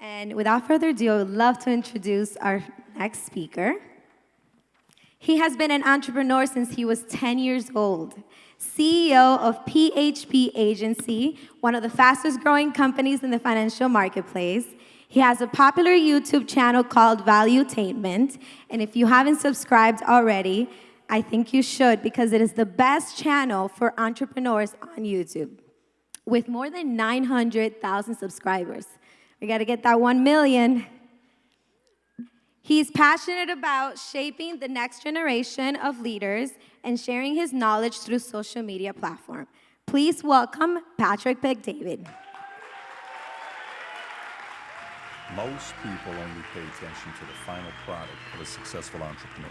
And without further ado, I would love to introduce our next speaker. He has been an entrepreneur since he was 10 years old. CEO of PHP Agency, one of the fastest growing companies in the financial marketplace. He has a popular YouTube channel called Valuetainment. And if you haven't subscribed already, I think you should, because it is the best channel for entrepreneurs on YouTube, with more than 900,000 subscribers. We got to get that 1 million. He's passionate about shaping the next generation of leaders and sharing his knowledge through social media platform. Please welcome Patrick Bet-David. Most people only pay attention to the final product of a successful entrepreneur.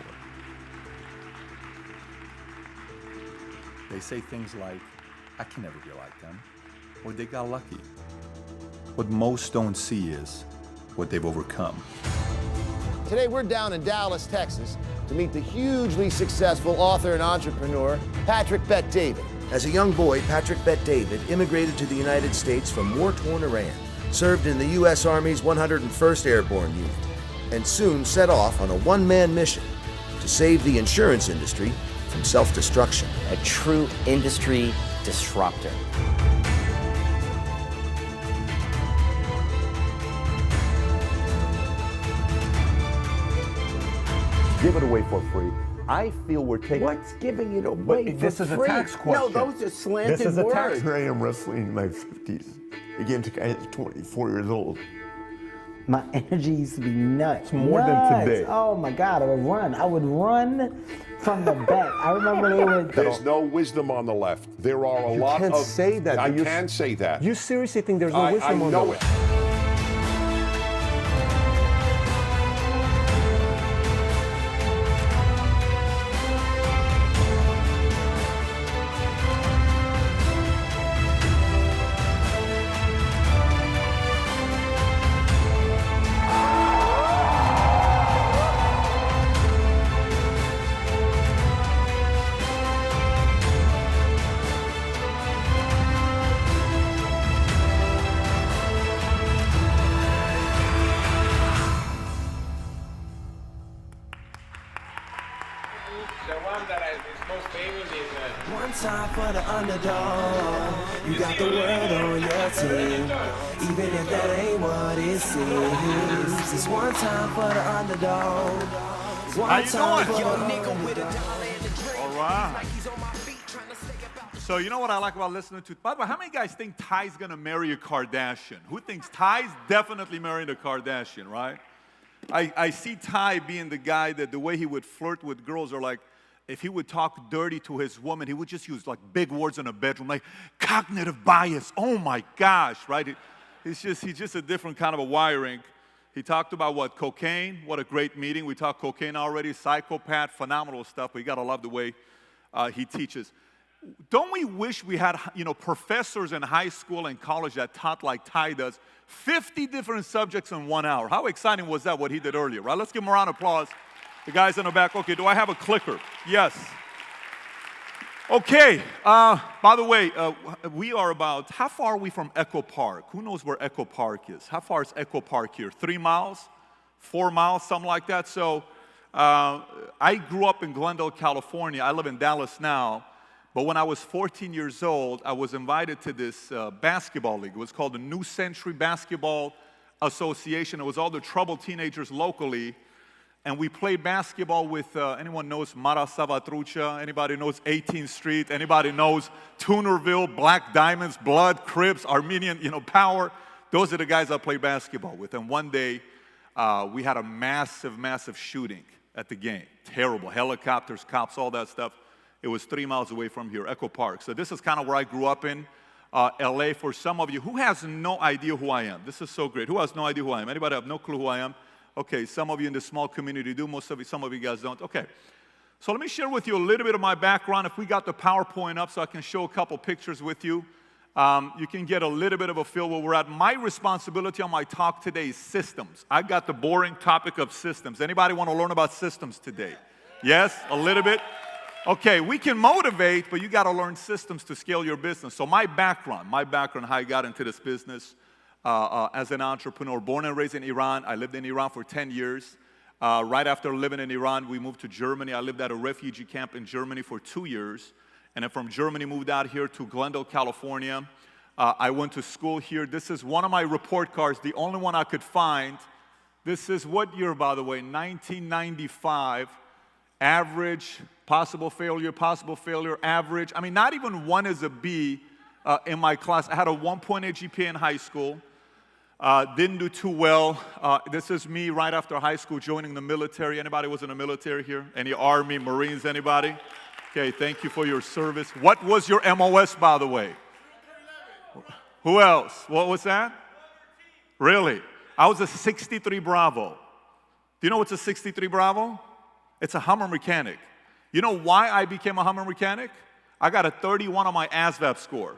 They say things like, I can never be like them, or they got lucky. What most don't see is what they've overcome. Today we're down in Dallas, Texas, to meet the hugely successful author and entrepreneur, Patrick Bet-David. As a young boy, Patrick Bet-David immigrated to the United States from war-torn Iran, served in the U.S. Army's 101st Airborne Unit, and soon set off on a one-man mission to save the insurance industry from self-destruction. A true industry disruptor. Give it away for free. I feel we're taking... What's giving it away for this is free? a tax question. No, those are slanted This is a words. tax. Here I am wrestling in my 50s. Again, I was 24 years old. My energy used to be nuts. It's more than today. Oh my God, I would run from the back. I remember they would... There's no wisdom on the left. There are a lot of... You can't say that. I can say that. You seriously think there's no wisdom on the left? I know it. The one that is most famous is... One time for the underdog. You got the world on your team. Even if that ain't what it seems. It's one time for the underdog. One time for the nigga with a dollar and a drink. All right. So you know what I like about listening to... By the way, how many guys think Ty's going to marry a Kardashian? Who thinks Ty's definitely marrying a Kardashian, right? I see Ty being the guy that the way he would flirt with girls are like, if he would talk dirty to his woman, he would just use like big words in a bedroom, like cognitive bias. Oh my gosh, right? He's just a different kind of a wiring. He talked about what? Cocaine. What a great meeting. We talked cocaine already. Psychopath, phenomenal stuff. But you gotta love the way he teaches. Don't we wish we had, professors in high school and college that taught like Ty does, 50 different subjects in 1 hour? How exciting was that, what he did earlier, right? Let's give him a round of applause. The guys in the back. Okay, do I have a clicker? Yes. Okay, by the way, we are about, how far are we from Echo Park? Who knows where Echo Park is? How far is Echo Park here? 3 miles? 4 miles? Something like that. So I grew up in Glendale, California. I live in Dallas now. But when I was 14 years old, I was invited to this basketball league. It was called the New Century Basketball Association. It was all the troubled teenagers locally. And we played basketball with, anyone knows Mara Salvatrucha? Anybody knows 18th Street? Anybody knows Tunerville, Black Diamonds, Blood, Crips, Armenian, Power? Those are the guys I played basketball with. And one day, we had a massive, massive shooting at the game. Terrible. Helicopters, cops, all that stuff. It was 3 miles away from here, Echo Park. So this is kind of where I grew up in, LA. For some of you, who has no idea who I am? This is so great. Who has no idea who I am? Anybody have no clue who I am? Okay, some of you in the small community do. Some of you guys don't. Okay. So let me share with you a little bit of my background. If we got the PowerPoint up so I can show a couple pictures with you, you can get a little bit of a feel where we're at. My responsibility on my talk today is systems. I got the boring topic of systems. Anybody want to learn about systems today? Yes? A little bit? Okay, we can motivate, but you got to learn systems to scale your business. So my background, how I got into this business. as an entrepreneur. Born and raised in Iran. I lived in Iran for 10 years. Right after living in Iran, we moved to Germany. I lived at a refugee camp in Germany for 2 years. And then from Germany, moved out here to Glendale, California. I went to school here. This is one of my report cards, the only one I could find. This is what year, by the way? 1995. Average, possible failure, average. I mean, not even one is a B in my class. I had a 1.8 GPA in high school. Didn't do too well. This is me right after high school joining the military. Anybody was in the military here? Any Army, Marines, anybody? Okay, thank you for your service. What was your MOS, by the way? Who else? What was that? Really? I was a 63 Bravo. Do you know what's a 63 Bravo? It's a Hummer mechanic. You know why I became a Hummer mechanic? I got a 31 on my ASVAB score.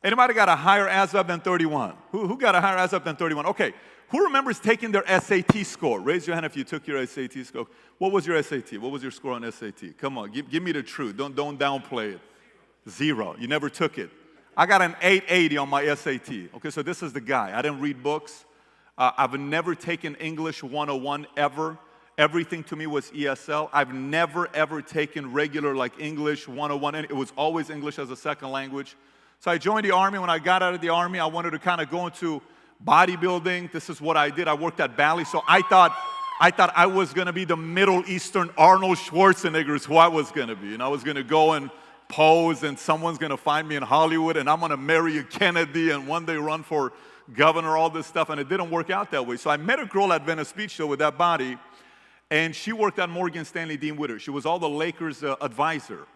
Anybody got a higher ASVAB than 31? Who got a higher ASVAB than 31? Okay, who remembers taking their SAT score? Raise your hand if you took your SAT score. What was your SAT? What was your score on SAT? Come on, give me the truth. Don't downplay it. 0. You never took it. I got an 880 on my SAT. Okay, so this is the guy. I didn't read books. I've never taken English 101 ever. Everything to me was ESL. I've never, ever taken regular like English 101. It was always English as a second language. So I joined the Army. When I got out of the Army, I wanted to kind of go into bodybuilding. This is what I did. I worked at Bally. So I thought I was going to be the Middle Eastern Arnold Schwarzenegger is who I was going to be. And I was going to go and pose, and someone's going to find me in Hollywood, and I'm going to marry a Kennedy and one day run for governor, all this stuff. And it didn't work out that way. So I met a girl at Venice Beach, though, with that body. And she worked at Morgan Stanley Dean Witter. She was all the Lakers' advisor.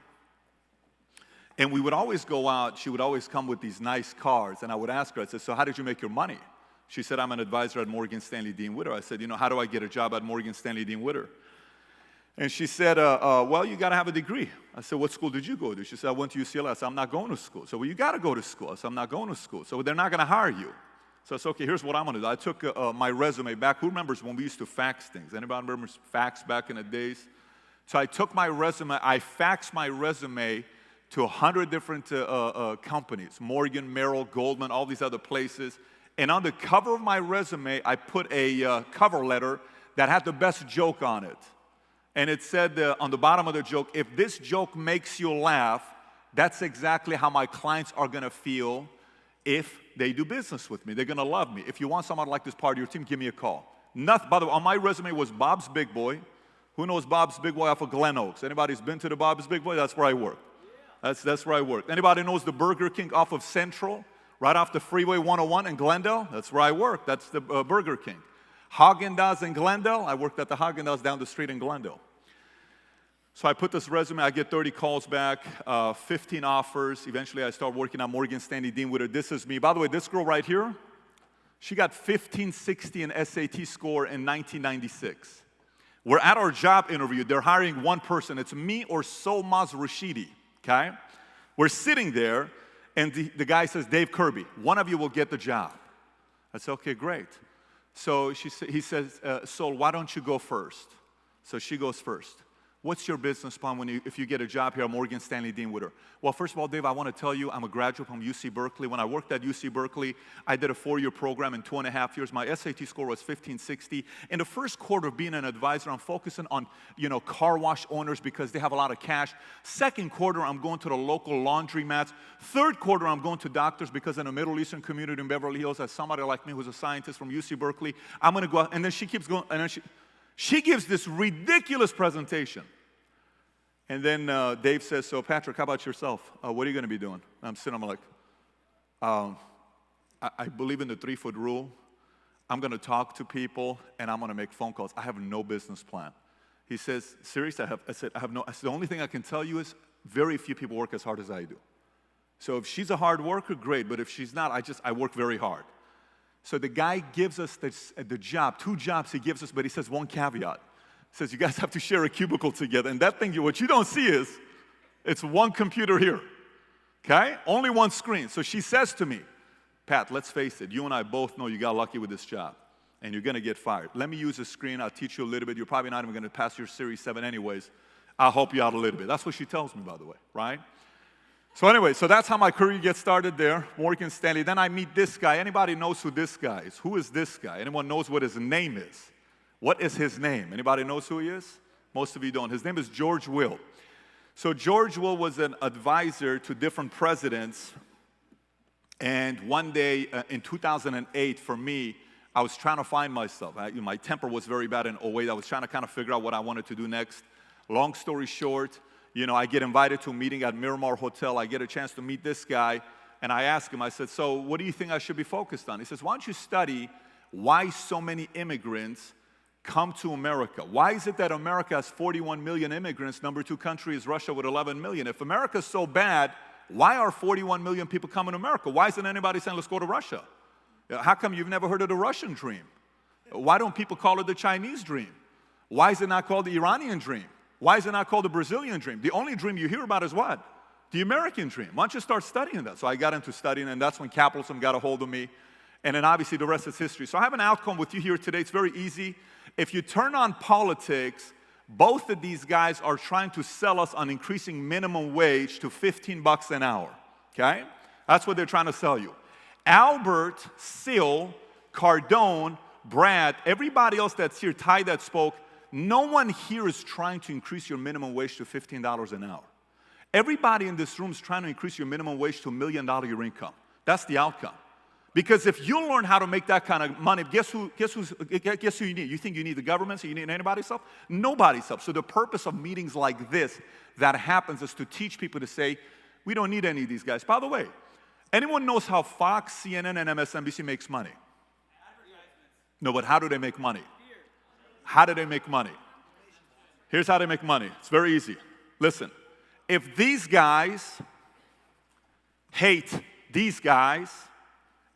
And we would always go out. She would always come with these nice cars. And I would ask her, I said, so how did you make your money? She said, I'm an advisor at Morgan Stanley Dean Witter. I said, how do I get a job at Morgan Stanley Dean Witter? And she said, well, you got to have a degree. I said, what school did you go to? She said, I went to UCLA. I said, I'm not going to school. So, well, you got to go to school. I said, I'm not going to school. So they're not going to hire you. So I said, okay, here's what I'm going to do. I took my resume back. Who remembers when we used to fax things? Anybody remembers fax back in the days? So I took my resume. I faxed my resume to 100 different companies, Morgan, Merrill, Goldman, all these other places. And on the cover of my resume, I put a cover letter that had the best joke on it. And it said on the bottom of the joke, if this joke makes you laugh, that's exactly how my clients are going to feel if they do business with me. They're going to love me. If you want someone like this part of your team, give me a call. Nothing, by the way, on my resume was Bob's Big Boy. Who knows Bob's Big Boy off of Glen Oaks? Anybody's been to the Bob's Big Boy? That's where I work. That's where I work. Anybody knows the Burger King off of Central, right off the Freeway 101 in Glendale? That's where I work. That's the Burger King. Haagen-Dazs in Glendale. I worked at the Haagen-Dazs down the street in Glendale. So I put this resume, I get 30 calls back, 15 offers. Eventually I start working at Morgan Stanley Dean Witter. This is me. By the way, this girl right here, she got 1560 in SAT score in 1996. We're at our job interview. They're hiring one person. It's me or Solmaz Rashidi, okay? We're sitting there, and the guy says, Dave Kirby, one of you will get the job. I said, okay, great. So he says, Sol, why don't you go first? So she goes first. What's your business plan if you get a job here at Morgan Stanley Dean Witter? Well, first of all, Dave, I want to tell you I'm a graduate from UC Berkeley. When I worked at UC Berkeley, I did a 4-year program in 2.5 years. My SAT score was 1560. In the first quarter of being an advisor, I'm focusing on, car wash owners because they have a lot of cash. Second quarter, I'm going to the local laundromats. Third quarter, I'm going to doctors because in the Middle Eastern community in Beverly Hills, as somebody like me who's a scientist from UC Berkeley, I'm going to go out. And then she keeps going, and then she gives this ridiculous presentation. And then Dave says, so Patrick, how about yourself? What are you going to be doing? I'm sitting, I'm like, I believe in the 3-foot rule. I'm going to talk to people, and I'm going to make phone calls. I have no business plan. He says, seriously? I said, the only thing I can tell you is very few people work as hard as I do. So if she's a hard worker, great. But if she's not, I work very hard. So the guy gives us the job, 2 jobs he gives us, but he says one caveat. He says, you guys have to share a cubicle together. And that thing, what you don't see is, it's one computer here, okay? Only one screen. So she says to me, Pat, let's face it, you and I both know you got lucky with this job, and you're going to get fired. Let me use the screen. I'll teach you a little bit. You're probably not even going to pass your Series 7 anyways. I'll help you out a little bit. That's what she tells me, by the way, right? So anyway, so that's how my career gets started there, Morgan Stanley. Then I meet this guy. Anybody knows who this guy is? Who is this guy? Anyone knows what his name is? What is his name? Anybody knows who he is? Most of you don't. His name is George Will. So George Will was an advisor to different presidents. And one day in 2008, for me, I was trying to find myself. My temper was very bad in 2008. I was trying to kind of figure out what I wanted to do next. Long story short, I get invited to a meeting at Miramar Hotel. I get a chance to meet this guy, and I ask him, I said, so what do you think I should be focused on? He says, why don't you study why so many immigrants come to America? Why is it that America has 41 million immigrants? Number 2 country is Russia with 11 million. If America's so bad, why are 41 million people coming to America? Why isn't anybody saying, let's go to Russia? How come you've never heard of the Russian dream? Why don't people call it the Chinese dream? Why is it not called the Iranian dream? Why is it not called the Brazilian dream? The only dream you hear about is what? The American dream. Why don't you start studying that? So I got into studying, and that's when capitalism got a hold of me. And then obviously the rest is history. So I have an outcome with you here today. It's very easy. If you turn on politics, both of these guys are trying to sell us on increasing minimum wage to $15 an hour, okay? That's what they're trying to sell you. Albert, Syl, Cardone, Brad, everybody else that's here, Ty that spoke, no one here is trying to increase your minimum wage to $15 an hour. Everybody in this room is trying to increase your minimum wage to $1 million your income. That's the outcome. Because if you learn how to make that kind of money, guess who you need? You think you need the government, so you need anybody's help? Nobody's help. So the purpose of meetings like this that happens is to teach people to say, we don't need any of these guys. By the way, anyone knows how Fox, CNN, and MSNBC makes money? No, but how do they make money? How do they make money? Here's how they make money. It's very easy. Listen, if these guys hate these guys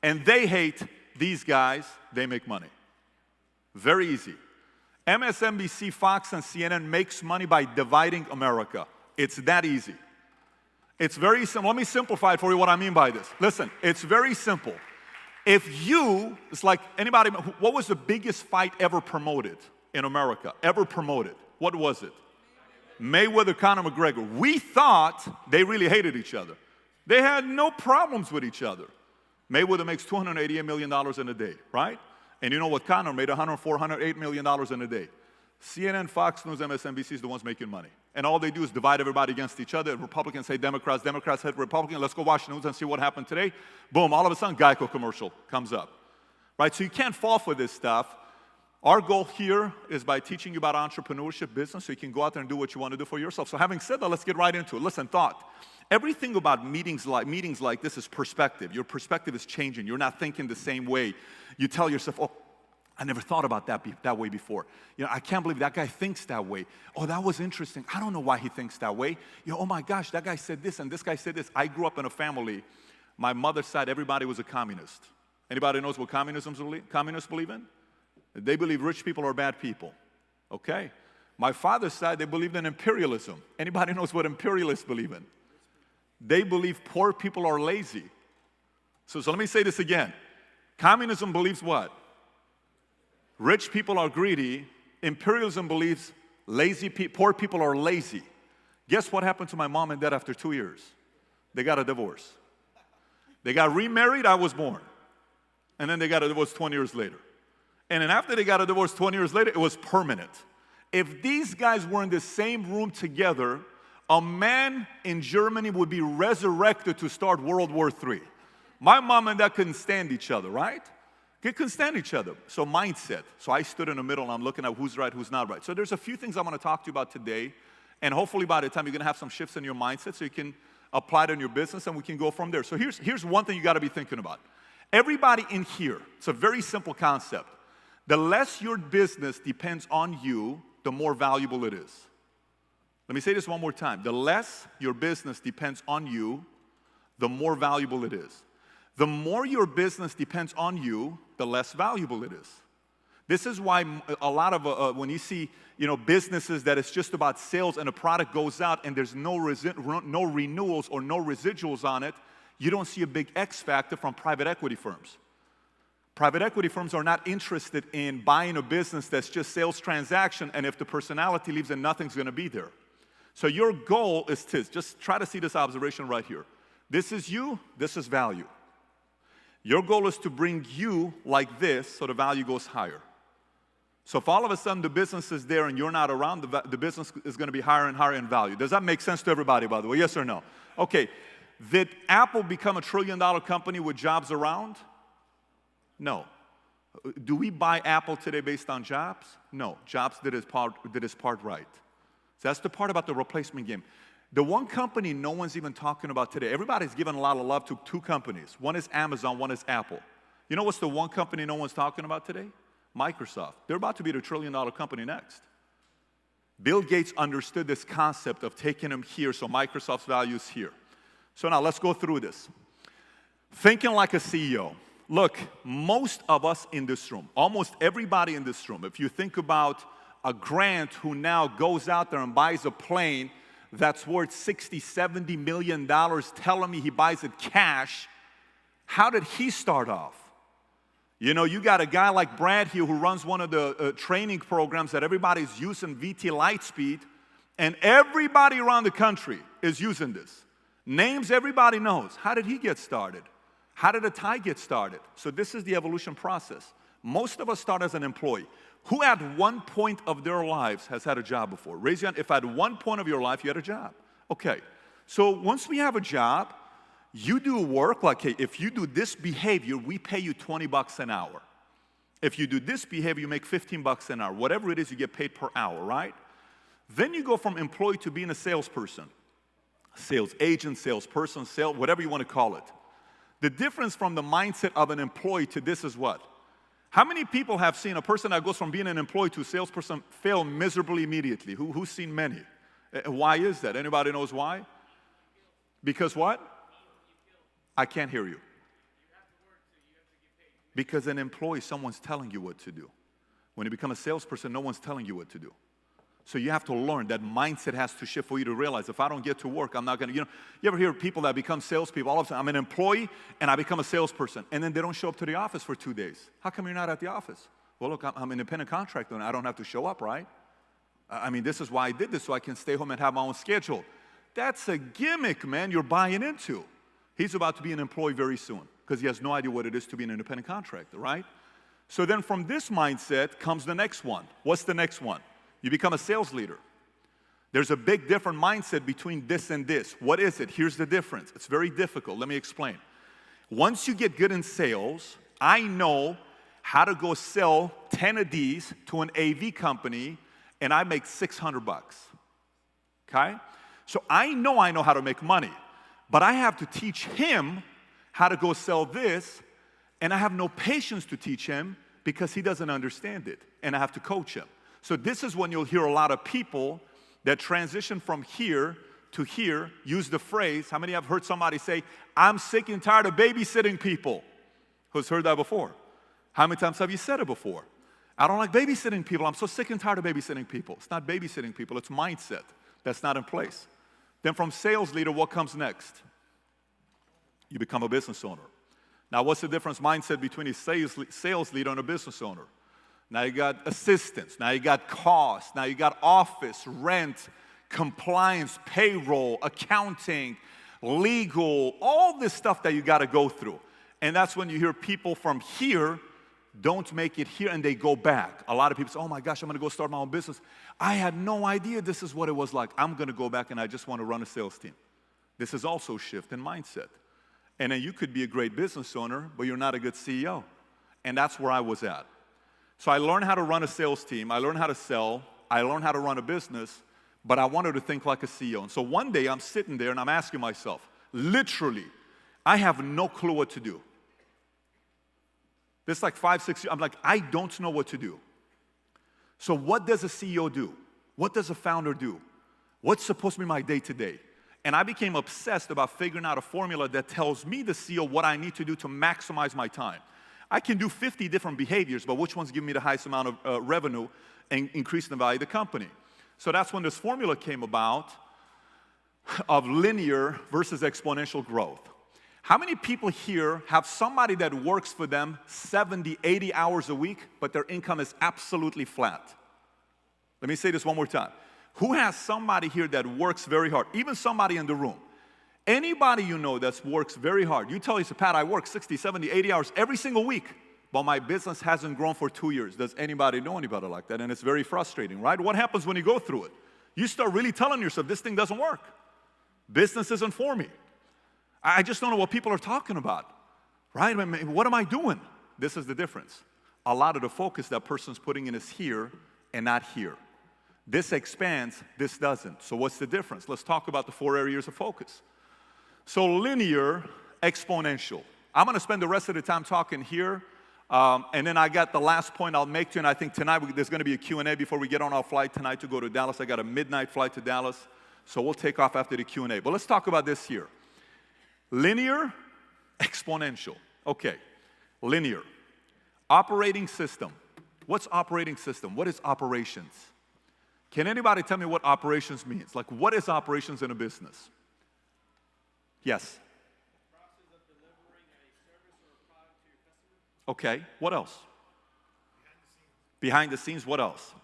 and they hate these guys, they make money. Very easy. MSNBC, Fox, and CNN makes money by dividing America. It's that easy. It's very simple. Let me simplify it for you what I mean by this. Listen, it's very simple. It's like anybody, what was the biggest fight ever promoted in America? Ever promoted? What was it? Mayweather, Conor McGregor. We thought they really hated each other. They had no problems with each other. Mayweather makes $288 million in a day, right? And you know what? Conor made $104, $108 million in a day. CNN, Fox News, MSNBC is the ones making money. And all they do is divide everybody against each other. Republicans hate Democrats, Democrats hate Republicans. Let's go watch the news and see what happened today. Boom, all of a sudden, Geico commercial comes up. Right, so you can't fall for this stuff. Our goal here is by teaching you about entrepreneurship, business, so you can go out there and do what you want to do for yourself. So having said that, let's get right into it. Listen, thought. Everything about meetings like this is perspective. Your perspective is changing. You're not thinking the same way. You tell yourself, oh, I never thought about that way before. I can't believe that guy thinks that way. Oh, that was interesting. I don't know why he thinks that way. Oh my gosh, that guy said this and this guy said this. I grew up in a family. My mother's side, everybody was a communist. Anybody knows what communists believe in? They believe rich people are bad people. Okay. My father's side, they believed in imperialism. Anybody knows what imperialists believe in? They believe poor people are lazy. So let me say this again. Communism believes what? Rich people are greedy. Imperialism believes poor people are lazy. Guess what happened to my mom and dad after 2 years? They got a divorce. They got remarried, I was born. And then they got a divorce 20 years later. And then after they got a divorce 20 years later, it was permanent. If these guys were in the same room together, a man in Germany would be resurrected to start World War III. My mom and dad couldn't stand each other, right? They couldn't stand each other. So mindset. So I stood in the middle and I'm looking at who's right, who's not right. So there's a few things I'm going to talk to you about today. And hopefully by the time you're going to have some shifts in your mindset so you can apply it in your business and we can go from there. So here's one thing you got to be thinking about. Everybody in here, it's a very simple concept. The less your business depends on you, the more valuable it is. Let me say this one more time. The less your business depends on you, the more valuable it is. The more your business depends on you, the less valuable it is. This is why a lot of, when you see businesses that it's just about sales and a product goes out and there's no renewals or no residuals on it, you don't see a big X factor from private equity firms. Private equity firms are not interested in buying a business that's just sales transaction, and if the personality leaves, then nothing's going to be there. So your goal is this. Just try to see this observation right here. This is you, this is value. Your goal is to bring you like this so the value goes higher. So if all of a sudden the business is there and you're not around, the business is going to be higher and higher in value. Does that make sense to everybody, by the way? Yes or no? Okay. Did Apple become a $1 trillion company with jobs around? No. Do we buy Apple today based on jobs? No. Jobs did his part right. So that's the part about the replacement game. The one company no one's even talking about today, everybody's giving a lot of love to two companies. One is Amazon, one is Apple. You know what's the one company no one's talking about today? Microsoft. They're about to be the $1 trillion company next. Bill Gates understood this concept of taking them here, so Microsoft's value is here. So now let's go through this. Thinking like a CEO. Look, most of us in this room, almost everybody in this room, if you think about a Grant who now goes out there and buys a plane that's worth $60, $70 million, telling me he buys it cash, how did he start off? You know, you got a guy like Brad here who runs one of the training programs that everybody's using, VT Lightspeed, and everybody around the country is using this. Names everybody knows. How did he get started? How did Atai get started? So this is the evolution process. Most of us start as an employee. Who at one point of their lives has had a job before? Raise your hand if at one point of your life you had a job. Okay, so once we have a job, you do work like, hey, if you do this behavior, we pay you $20 an hour. If you do this behavior, you make $15 an hour. Whatever it is, you get paid per hour, right? Then you go from employee to being a salesperson. Sales agent, salesperson, whatever you want to call it. The difference from the mindset of an employee to this is what? How many people have seen a person that goes from being an employee to a salesperson fail miserably immediately? Who's seen many? Why is that? Anybody knows why? Because what? I can't hear you. Because an employee, someone's telling you what to do. When you become a salesperson, no one's telling you what to do. So you have to learn that mindset has to shift for you to realize if I don't get to work, I'm not going to, you ever hear people that become salespeople, all of a sudden I'm an employee and I become a salesperson and then they don't show up to the office for 2 days. How come you're not at the office? Well, look, I'm an independent contractor and I don't have to show up, right? I mean, this is why I did this, so I can stay home and have my own schedule. That's a gimmick, man, you're buying into. He's about to be an employee very soon because he has no idea what it is to be an independent contractor, right? So then from this mindset comes the next one. What's the next one? You become a sales leader. There's a big different mindset between this and this. What is it? Here's the difference. It's very difficult. Let me explain. Once you get good in sales, I know how to go sell 10 of these to an AV company and I make $600. Okay? So I know how to make money, but I have to teach him how to go sell this, and I have no patience to teach him because he doesn't understand it, and I have to coach him. So this is when you'll hear a lot of people that transition from here to here use the phrase, how many have heard somebody say, I'm sick and tired of babysitting people? Who's heard that before? How many times have you said it before? I don't like babysitting people. I'm so sick and tired of babysitting people. It's not babysitting people. It's mindset that's not in place. Then from sales leader, what comes next? You become a business owner. Now, what's the difference mindset between a sales leader and a business owner? Now you got assistants, now you got costs, now you got office, rent, compliance, payroll, accounting, legal, all this stuff that you got to go through. And that's when you hear people from here don't make it here and they go back. A lot of people say, oh my gosh, I'm going to go start my own business. I had no idea this is what it was like. I'm going to go back and I just want to run a sales team. This is also a shift in mindset. And then you could be a great business owner, but you're not a good CEO. And that's where I was at. So I learned how to run a sales team, I learned how to sell, I learned how to run a business, but I wanted to think like a CEO. And so one day I'm sitting there and I'm asking myself, literally, I have no clue what to do. This is like 5, 6 years, I'm like, I don't know what to do. So what does a CEO do? What does a founder do? What's supposed to be my day-to-day? And I became obsessed about figuring out a formula that tells me, the CEO, what I need to do to maximize my time. I can do 50 different behaviors, but which ones give me the highest amount of revenue and increase the value of the company? So that's when this formula came about of linear versus exponential growth. How many people here have somebody that works for them 70, 80 hours a week, but their income is absolutely flat? Let me say this one more time. Who has somebody here that works very hard? Even somebody in the room. Anybody you know that works very hard. You tell yourself, Pat, I work 60, 70, 80 hours every single week, but my business hasn't grown for 2 years. Does anybody know anybody like that? And it's very frustrating, right? What happens when you go through it? You start really telling yourself, this thing doesn't work. Business isn't for me. I just don't know what people are talking about, right? I mean, what am I doing? This is the difference. A lot of the focus that person's putting in is here and not here. This expands, this doesn't. So what's the difference? Let's talk about the 4 areas of focus. So linear, exponential. I'm going to spend the rest of the time talking here, and then I got the last point I'll make to you, and I think tonight there's going to be a Q&A before we get on our flight tonight to go to Dallas. I got a midnight flight to Dallas, so we'll take off after the Q&A. But let's talk about this here. Linear, exponential. Okay, linear. Operating system. What's operating system? What is operations? Can anybody tell me what operations means? Like, what is operations in a business? Yes. The process of delivering a service or a product to your customer. Okay, what else? Behind the scenes, what else?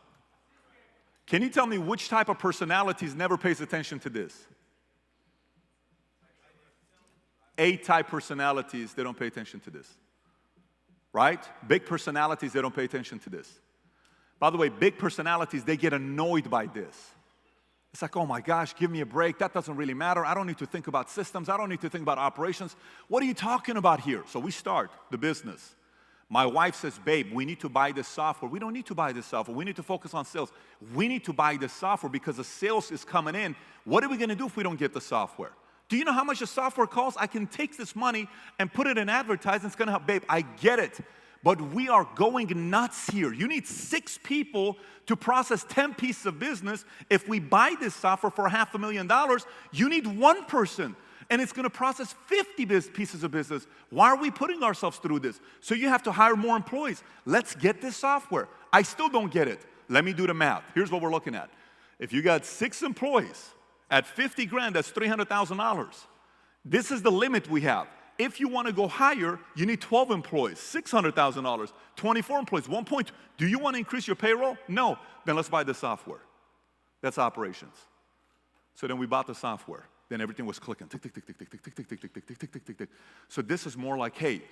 Can you tell me which type of personalities never pays attention to this? A-type personalities, they don't pay attention to this. Right? Big personalities, they don't pay attention to this. By the way, big personalities, they get annoyed by this. It's like, oh my gosh, give me a break. That doesn't really matter. I don't need to think about systems. I don't need to think about operations. What are you talking about here? So we start the business. My wife says, babe, we need to buy this software. We don't need to buy this software. We need to focus on sales. We need to buy this software because the sales is coming in. What are we going to do if we don't get the software? Do you know how much the software costs? I can take this money and put it in advertising. It's going to help. Babe, I get it. But we are going nuts here. You need 6 people to process 10 pieces of business. If we buy this software for $500,000, you need 1 person. And it's going to process 50 pieces of business. Why are we putting ourselves through this? So you have to hire more employees. Let's get this software. I still don't get it. Let me do the math. Here's what we're looking at. If you got 6 employees at 50 grand, that's $300,000. This is the limit we have. If you want to go higher, you need 12 employees, $600,000, 24 employees, 1 point. Do you want to increase your payroll? No. Then let's buy the software. That's operations. So then we bought the software. Then everything was clicking. Tick, tick, tick, tick, tick, tick, tick, tick, tick, tick, tick, tick, tick, tick, tick, tick. So this is more like, hey,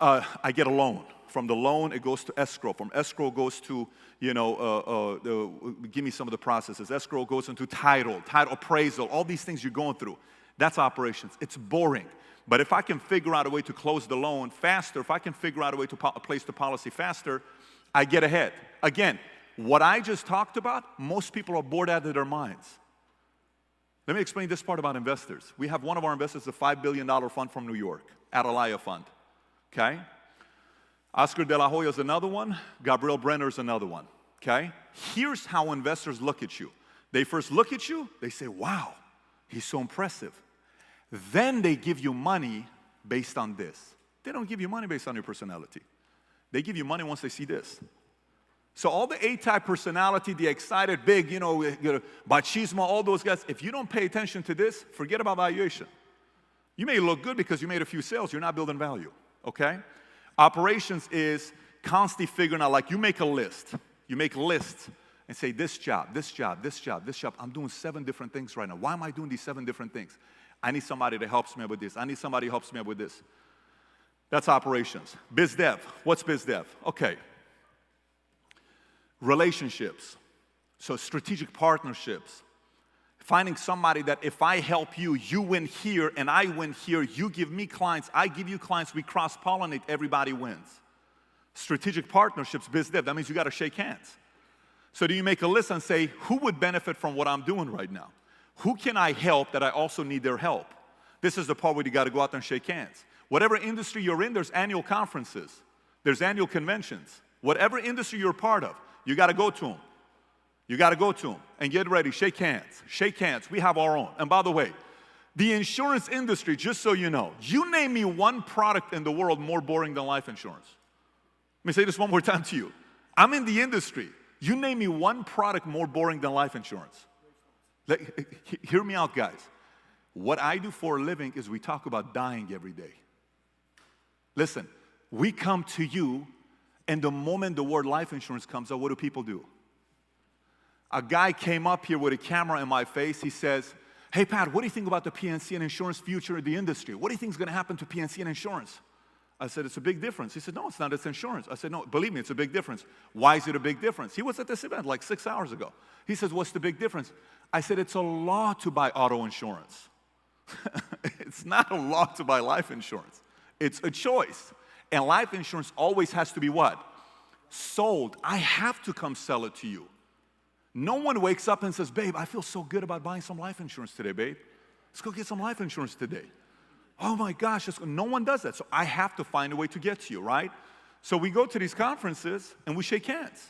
I get a loan. From the loan, it goes to escrow. From escrow goes to, give me some of the processes. Escrow goes into title appraisal, all these things you're going through. That's operations. It's boring. But if I can figure out a way to close the loan faster, if I can figure out a way to place the policy faster, I get ahead. Again, what I just talked about, most people are bored out of their minds. Let me explain this part about investors. We have one of our investors, a $5 billion fund from New York, Atalaya Fund. Okay? Oscar De La Hoya is another one. Gabriel Brenner is another one. Okay? Here's how investors look at you. They first look at you, they say, wow, he's so impressive. Then they give you money based on this. They don't give you money based on your personality. They give you money once they see this. So all the A-type personality, the excited, big, machismo, all those guys, if you don't pay attention to this, forget about valuation. You may look good because you made a few sales. You're not building value, okay? Operations is constantly figuring out, like you make a list. You make lists and say, this job, this job, this job, this job. I'm doing 7 different things right now. Why am I doing these 7 different things? I need somebody that helps me with this. I need somebody who helps me with this. That's operations. Biz dev. What's biz dev? Okay. Relationships. So strategic partnerships. Finding somebody that if I help you, you win here, and I win here. You give me clients, I give you clients. We cross-pollinate, everybody wins. Strategic partnerships, biz dev. That means you got to shake hands. So do you make a list and say, who would benefit from what I'm doing right now? Who can I help that I also need their help? This is the part where you got to go out there and shake hands. Whatever industry you're in, there's annual conferences. There's annual conventions. Whatever industry you're part of, you got to go to them. You got to go to them and get ready. Shake hands. Shake hands. We have our own. And by the way, the insurance industry, just so you know, you name me one product in the world more boring than life insurance. Let me say this one more time to you. I'm in the industry. You name me one product more boring than life insurance. Hear me out, guys. What I do for a living is we talk about dying every day. Listen, we come to you, and the moment the word life insurance comes out, what do people do? A guy came up here with a camera in my face. He says, hey, Pat, what do you think about the PNC and insurance future of the industry? What do you think is going to happen to PNC and insurance? I said, it's a big difference. He said, no, it's not. It's insurance. I said, no, believe me, it's a big difference. Why is it a big difference? He was at this event like 6 hours ago. He says, what's the big difference? I said, it's a law to buy auto insurance. It's not a law to buy life insurance. It's a choice. And life insurance always has to be what? Sold. I have to come sell it to you. No one wakes up and says, babe, I feel so good about buying some life insurance today, babe. Let's go get some life insurance today. Oh my gosh, no one does that. So I have to find a way to get to you, right? So we go to these conferences and we shake hands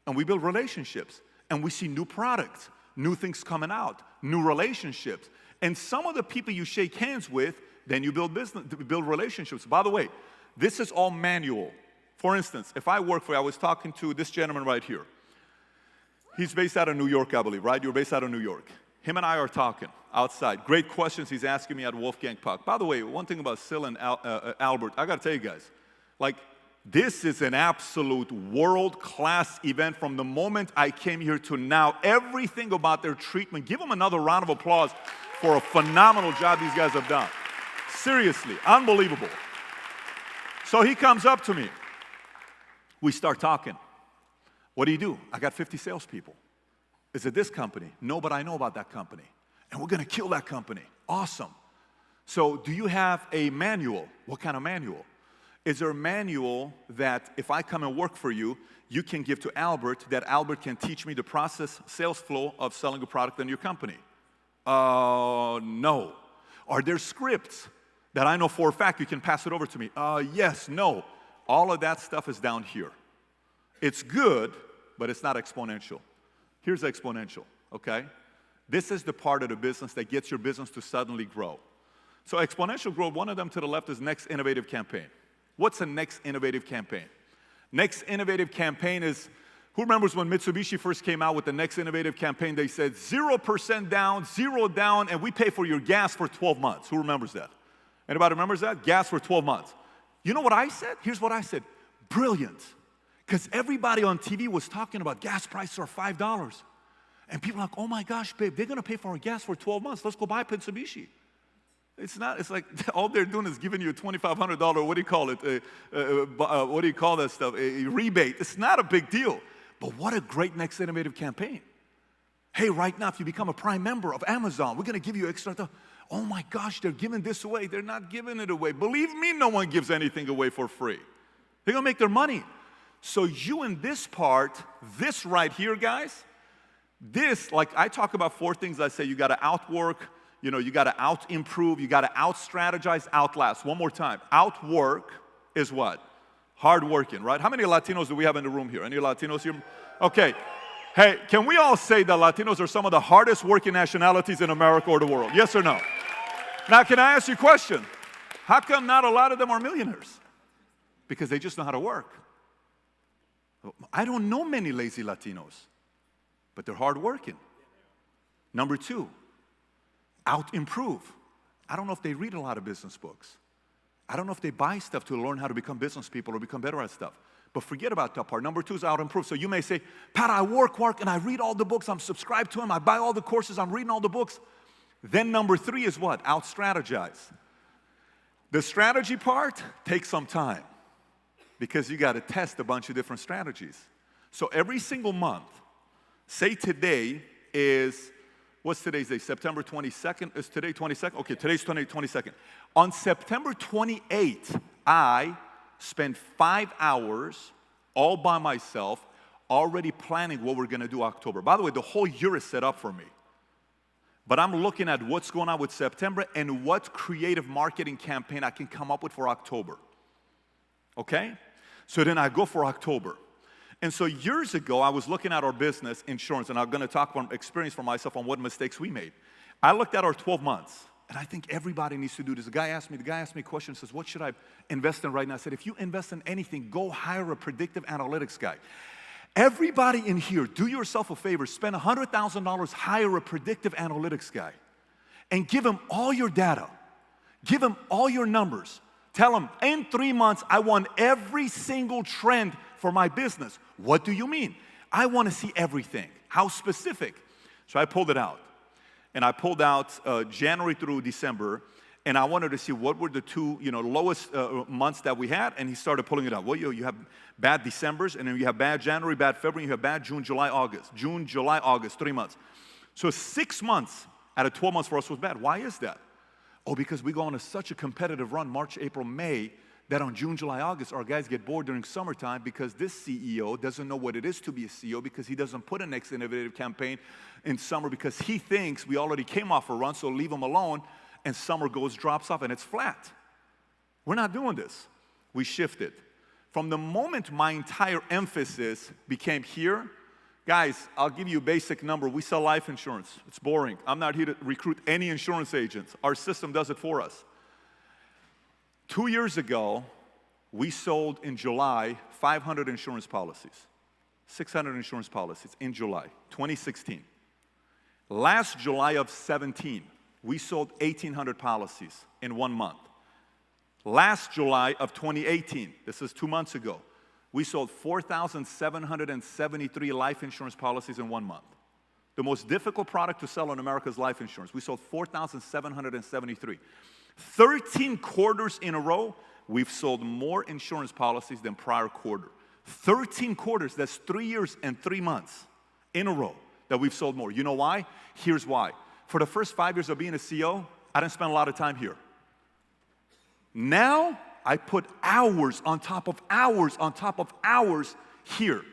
and we build relationships and we see new products, new things coming out, new relationships. And some of the people you shake hands with, then you build relationships. By the way, this is all manual. For instance, if I work for you, I was talking to this gentleman right here. He's based out of New York, I believe, right? You're based out of New York. Him and I are talking outside. Great questions he's asking me at Wolfgang Puck. By the way, one thing about Syl and Albert, I got to tell you guys, like, this is an absolute world-class event from the moment I came here to now. Everything about their treatment. Give them another round of applause for a phenomenal job these guys have done. Seriously, unbelievable. So he comes up to me. We start talking. What do you do? I got 50 salespeople. Is it this company? No, but I know about that company. And we're going to kill that company. Awesome. So do you have a manual? What kind of manual? Is there a manual that if I come and work for you, you can give to Albert, that Albert can teach me the process, sales flow of selling a product in your company? No. Are there scripts that I know for a fact you can pass it over to me? Yes, no. All of that stuff is down here. It's good, but it's not exponential. Here's exponential, okay? This is the part of the business that gets your business to suddenly grow. So exponential growth, one of them to the left is next innovative campaign. What's a next innovative campaign? Next innovative campaign is, who remembers when Mitsubishi first came out with the next innovative campaign? They said 0% down, 0 down, and we pay for your gas for 12 months. Who remembers that? Anybody remembers that? Gas for 12 months. You know what I said? Here's what I said. Brilliant. Because everybody on TV was talking about gas prices are $5. And people are like, oh my gosh, babe, they're going to pay for our gas for 12 months. Let's go buy Mitsubishi. It's not, it's like all they're doing is giving you a $2,500, what do you call it? What do you call that stuff? A rebate. It's not a big deal. But what a great next innovative campaign. Hey, right now, if you become a Prime member of Amazon, we're going to give you extra stuff. Oh my gosh, they're giving this away. They're not giving it away. Believe me, no one gives anything away for free. They're going to make their money. So you in this part, this right here, guys, this, like I talk about 4 things I say. You got to outwork, you know, you got to out-improve, you got to out-strategize, outlast. One more time. Outwork is what? Hard working, right? How many Latinos do we have in the room here? Any Latinos here? Okay. Hey, can we all say that Latinos are some of the hardest working nationalities in America or the world? Yes or no? Now, can I ask you a question? How come not a lot of them are millionaires? Because they just know how to work. I don't know many lazy Latinos, but they're hardworking. Number 2, out-improve. I don't know if they read a lot of business books. I don't know if they buy stuff to learn how to become business people or become better at stuff. But forget about that part. Number 2 is out-improve. So you may say, Pat, I work, and I read all the books. I'm subscribed to them. I buy all the courses. I'm reading all the books. Then number 3 is what? Out-strategize. The strategy part takes some time, because you got to test a bunch of different strategies. So every single month, say today is, what's today's day? September 22nd? Is today 22nd? Okay, today's 22nd. On September 28th, I spent 5 hours all by myself already planning what we're going to do October. By the way, the whole year is set up for me. But I'm looking at what's going on with September and what creative marketing campaign I can come up with for October. Okay? So then I go for October. And so years ago, I was looking at our business, insurance, and I'm going to talk from experience for myself on what mistakes we made. I looked at our 12 months, and I think everybody needs to do this. The guy asked me a question, says, what should I invest in right now? I said, if you invest in anything, go hire a predictive analytics guy. Everybody in here, do yourself a favor, spend $100,000, hire a predictive analytics guy, and give him all your data. Give him all your numbers. Tell them, in 3 months, I want every single trend for my business. What do you mean? I want to see everything. How specific? So I pulled it out. And I pulled out January through December, and I wanted to see what were the two, lowest months that we had, and he started pulling it out. Well, you have bad Decembers, and then you have bad January, bad February, you have bad June, July, August. June, July, August, 3 months. So 6 months out of 12 months for us was bad. Why is that? Oh, because we go on such a competitive run, March, April, May, that on June, July, August, our guys get bored during summertime because this CEO doesn't know what it is to be a CEO because he doesn't put a next innovative campaign in summer because he thinks we already came off a run, so leave him alone, and summer drops off, and it's flat. We're not doing this. We shifted. From the moment my entire emphasis became here, guys, I'll give you a basic number. We sell life insurance. It's boring. I'm not here to recruit any insurance agents. Our system does it for us. 2 years ago, we sold in July 500 insurance policies, 600 insurance policies in July 2016. Last July of 17, we sold 1,800 policies in 1 month. Last July of 2018, this is 2 months ago, we sold 4,773 life insurance policies in 1 month. The most difficult product to sell in America is life insurance. We sold 4,773. 13 quarters in a row, we've sold more insurance policies than prior quarter. 13 quarters, that's 3 years and 3 months in a row that we've sold more. You know why? Here's why. For the first 5 years of being a CEO, I didn't spend a lot of time here. Now, I put hours on top of hours on top of hours here.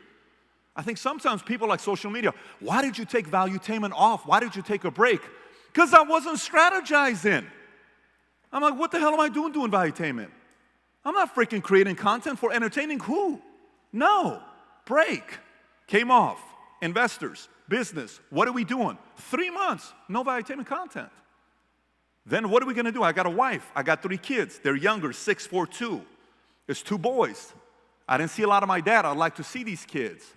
I think sometimes people like social media, why did you take valuetainment off? Why did you take a break? Because I wasn't strategizing. I'm like, what the hell am I doing valuetainment? I'm not freaking creating content for entertaining who? No. Break. Came off. Investors. Business. What are we doing? 3 months. No valuetainment content. Then what are we going to do? I got a wife. I got 3 kids. They're younger, 6, 4, 2. There's 2 boys. I didn't see a lot of my dad. I'd like to see these kids.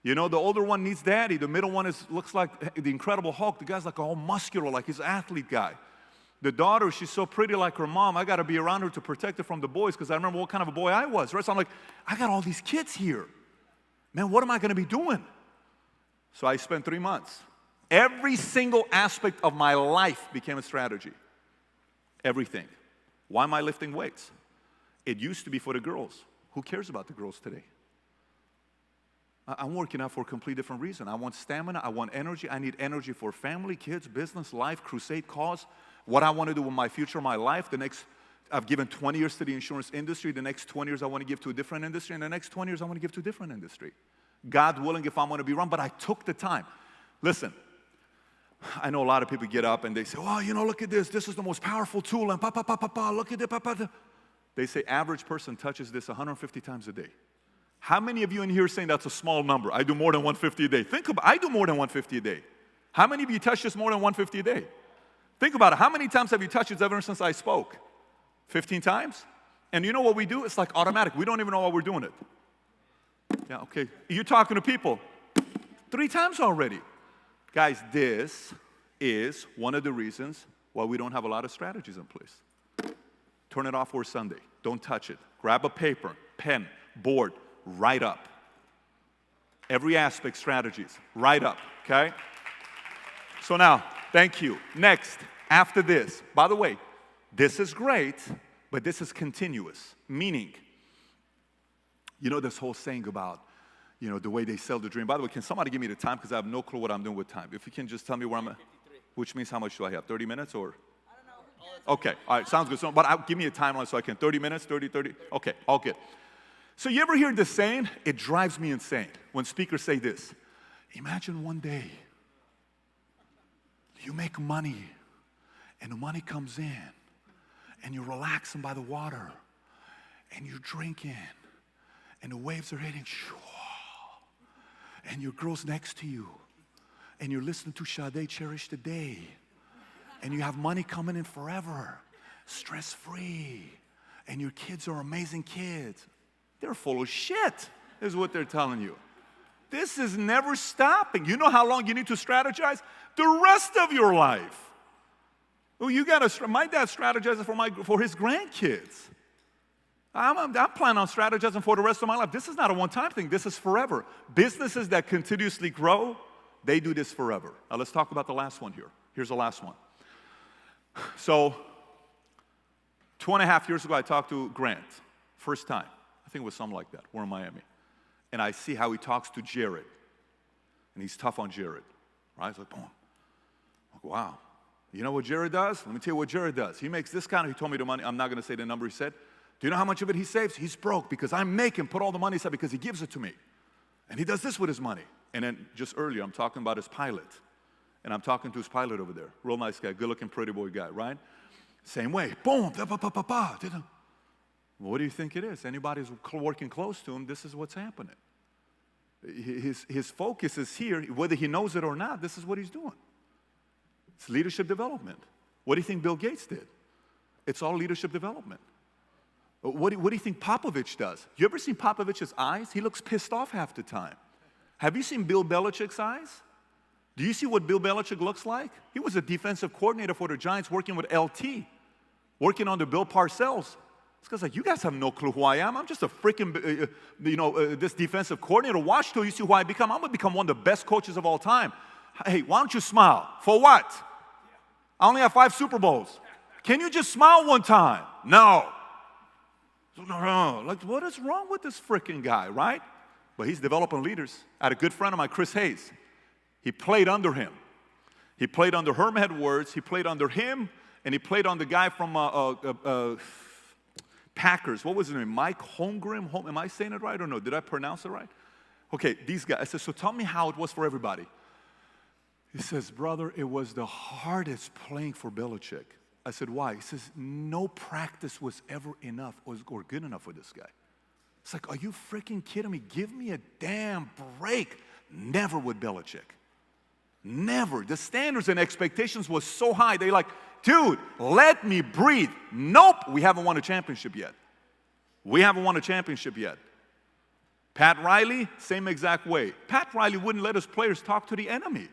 The older one needs daddy. The middle one looks like the Incredible Hulk. The guy's like all muscular, like he's an athlete guy. The daughter, she's so pretty like her mom. I got to be around her to protect her from the boys because I remember what kind of a boy I was, right? So I'm like, I got all these kids here. Man, what am I going to be doing? So I spent 3 months. Every single aspect of my life became a strategy. Everything. Why am I lifting weights? It used to be for the girls. Who cares about the girls today? I'm working out for a completely different reason. I want stamina. I want energy. I need energy for family, kids, business, life, crusade, cause. What I want to do with my future, my life. I've given 20 years to the insurance industry. The next 20 years I want to give to a different industry. And the next 20 years I want to give to a different industry. God willing, if I'm going to be wrong, but I took the time. Listen, I know a lot of people get up and they say, oh, look at this. This is the most powerful tool. And look at it. They say average person touches this 150 times a day. How many of you in here are saying that's a small number? I do more than 150 a day. Think about it. I do more than 150 a day. How many of you touch this more than 150 a day? Think about it. How many times have you touched it ever since I spoke? 15 times? And you know what we do? It's like automatic. We don't even know why we're doing it. Yeah, okay. You're talking to people 3 times already. Guys, this is one of the reasons why we don't have a lot of strategies in place. Turn it off for Sunday. Don't touch it. Grab a paper, pen, board, write up. Every aspect, strategies. Write up, okay? So now, thank you. Next, after this, by the way, this is great, but this is continuous. Meaning, this whole saying about, the way they sell the dream. By the way, can somebody give me the time? Because I have no clue what I'm doing with time. If you can just tell me where I'm at. Which means how much do I have? 30 minutes or? I don't know. Okay, all right, sounds good. So, but give me a timeline so I can, 30 minutes, 30. Okay, all good. So you ever hear this saying? It drives me insane when speakers say this. Imagine one day you make money and the money comes in and you're relaxing by the water and you're drinking and the waves are hitting and your girl's next to you and you're listening to Sade, Cherish the Day, and you have money coming in forever, stress-free, and your kids are amazing kids. They're full of shit, is what they're telling you. This is never stopping. You know how long you need to strategize? The rest of your life. Well, my dad strategizes for his grandkids. I'm planning on strategizing for the rest of my life. This is not a one-time thing. This is forever. Businesses that continuously grow, they do this forever. Now let's talk about the last one here. Here's the last one. So 2.5 years ago, I talked to Grant. First time. I think it was something like that. We're in Miami. And I see how he talks to Jared. And he's tough on Jared. Right? It's like, boom. Like, wow. You know what Jared does? Let me tell you what Jared does. He makes this kind of, he told me the money. I'm not going to say the number he said. Do you know how much of it he saves? He's broke because I make him put all the money aside because he gives it to me. And he does this with his money. And then just earlier, I'm talking about his pilot. And I'm talking to his pilot over there. Real nice guy, good-looking, pretty boy guy, right? Same way. Boom. What do you think it is? Anybody who's working close to him, this is what's happening. His focus is here. Whether he knows it or not, this is what he's doing. It's leadership development. What do you think Bill Gates did? It's all leadership development. What do you think Popovich does? You ever seen Popovich's eyes? He looks pissed off half the time. Have you seen Bill Belichick's eyes? Do you see what Bill Belichick looks like? He was a defensive coordinator for the Giants working with LT, working under Bill Parcells. This guy's like, you guys have no clue who I am. I'm just a freaking, this defensive coordinator. Watch till you see who I become. I'm going to become one of the best coaches of all time. Hey, why don't you smile? For what? I only have 5 Super Bowls. Can you just smile one time? No. Like, what is wrong with this freaking guy, right? But he's developing leaders. I had a good friend of mine, Chris Hayes. He played under him. He played under Herm Edwards. He played under him, and he played on the guy from Packers. What was his name? Mike Holmgren? Am I saying it right or no? Did I pronounce it right? Okay, these guys. I said, so tell me how it was for everybody. He says, brother, it was the hardest playing for Belichick. I said, why? He says, no practice was ever enough or good enough for this guy. It's like, are you freaking kidding me? Give me a damn break. Never with Belichick. Never. The standards and expectations was so high. They're like, dude, let me breathe. Nope, we haven't won a championship yet. We haven't won a championship yet. Pat Riley, same exact way. Pat Riley wouldn't let his players talk to the enemy.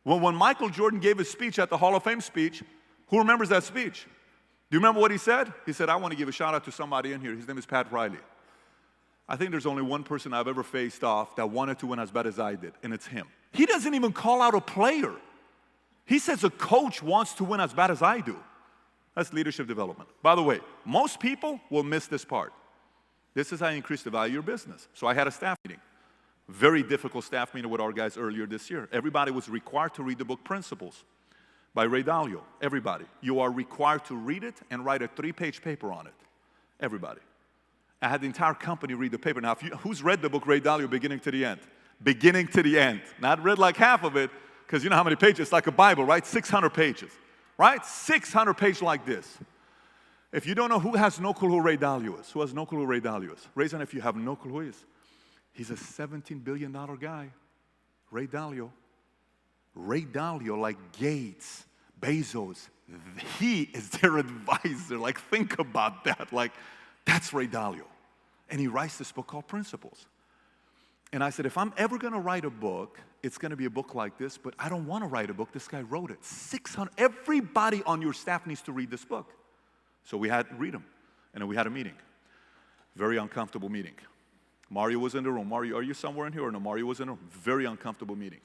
Well, when Michael Jordan gave his speech at the Hall of Fame speech, who remembers that speech? Do you remember what he said? He said, I want to give a shout out to somebody in here. His name is Pat Riley. I think there's only one person I've ever faced off that wanted to win as bad as I did, and it's him. He doesn't even call out a player. He says a coach wants to win as bad as I do. That's leadership development. By the way, most people will miss this part. This is how you increase the value of your business. So I had a staff meeting. Very difficult staff meeting with our guys earlier this year. Everybody was required to read the book Principles by Ray Dalio. Everybody. You are required to read it and write a 3-page paper on it. Everybody. I had the entire company read the paper. Now, who's read the book Ray Dalio beginning to the end? Beginning to the end. Not read like half of it, because you know how many pages? It's like a Bible, right? 600 pages, right? 600 pages like this. If you don't know who has no clue who Ray Dalio is, who has no clue who Ray Dalio is? Raise hand if you have no clue who he is. He's a $17 billion guy. Ray Dalio. Ray Dalio, like Gates, Bezos, he is their advisor. Like, think about that. Like, that's Ray Dalio. And he writes this book called Principles. And I said, if I'm ever going to write a book, it's going to be a book like this, but I don't want to write a book. This guy wrote it. 600. Everybody on your staff needs to read this book. So we had to read them. And then we had a meeting. Very uncomfortable meeting. Mario was in the room. Mario, are you somewhere in here or no? Mario was in the room. Very uncomfortable meeting.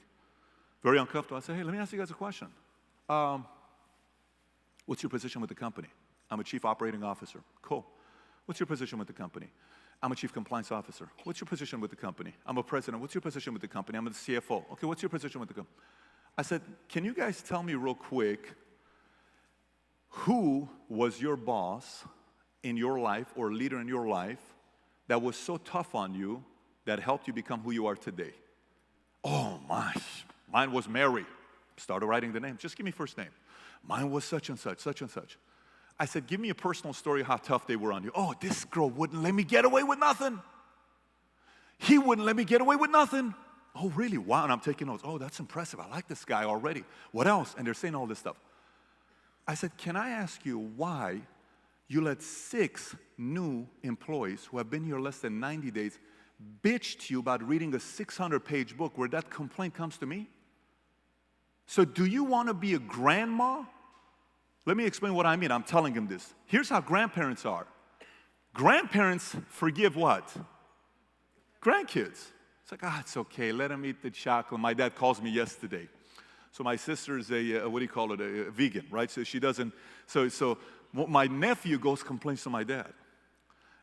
Very uncomfortable. I said, hey, let me ask you guys a question. What's your position with the company? I'm a chief operating officer. Cool. What's your position with the company? I'm a chief compliance officer. What's your position with the company? I'm a president. What's your position with the company? I'm the CFO. Okay, what's your position with the company? I said, can you guys tell me real quick who was your boss in your life or leader in your life that was so tough on you that helped you become who you are today? Oh, mine was Mary. Started writing the name. Just give me first name. Mine was such and such, such and such. I said, give me a personal story of how tough they were on you. Oh, this girl wouldn't let me get away with nothing. He wouldn't let me get away with nothing. Oh, really? Wow, and I'm taking notes. Oh, that's impressive. I like this guy already. What else? And they're saying all this stuff. I said, can I ask you why you let 6 new employees who have been here less than 90 days bitch to you about reading a 600-page book where that complaint comes to me? So do you want to be a grandma? Let me explain what I mean. I'm telling him this. Here's how grandparents are. Grandparents forgive what? Grandkids. It's like, it's okay, let them eat the chocolate. My dad calls me yesterday. So my sister is a vegan, right? So she doesn't, so my nephew goes complains to my dad.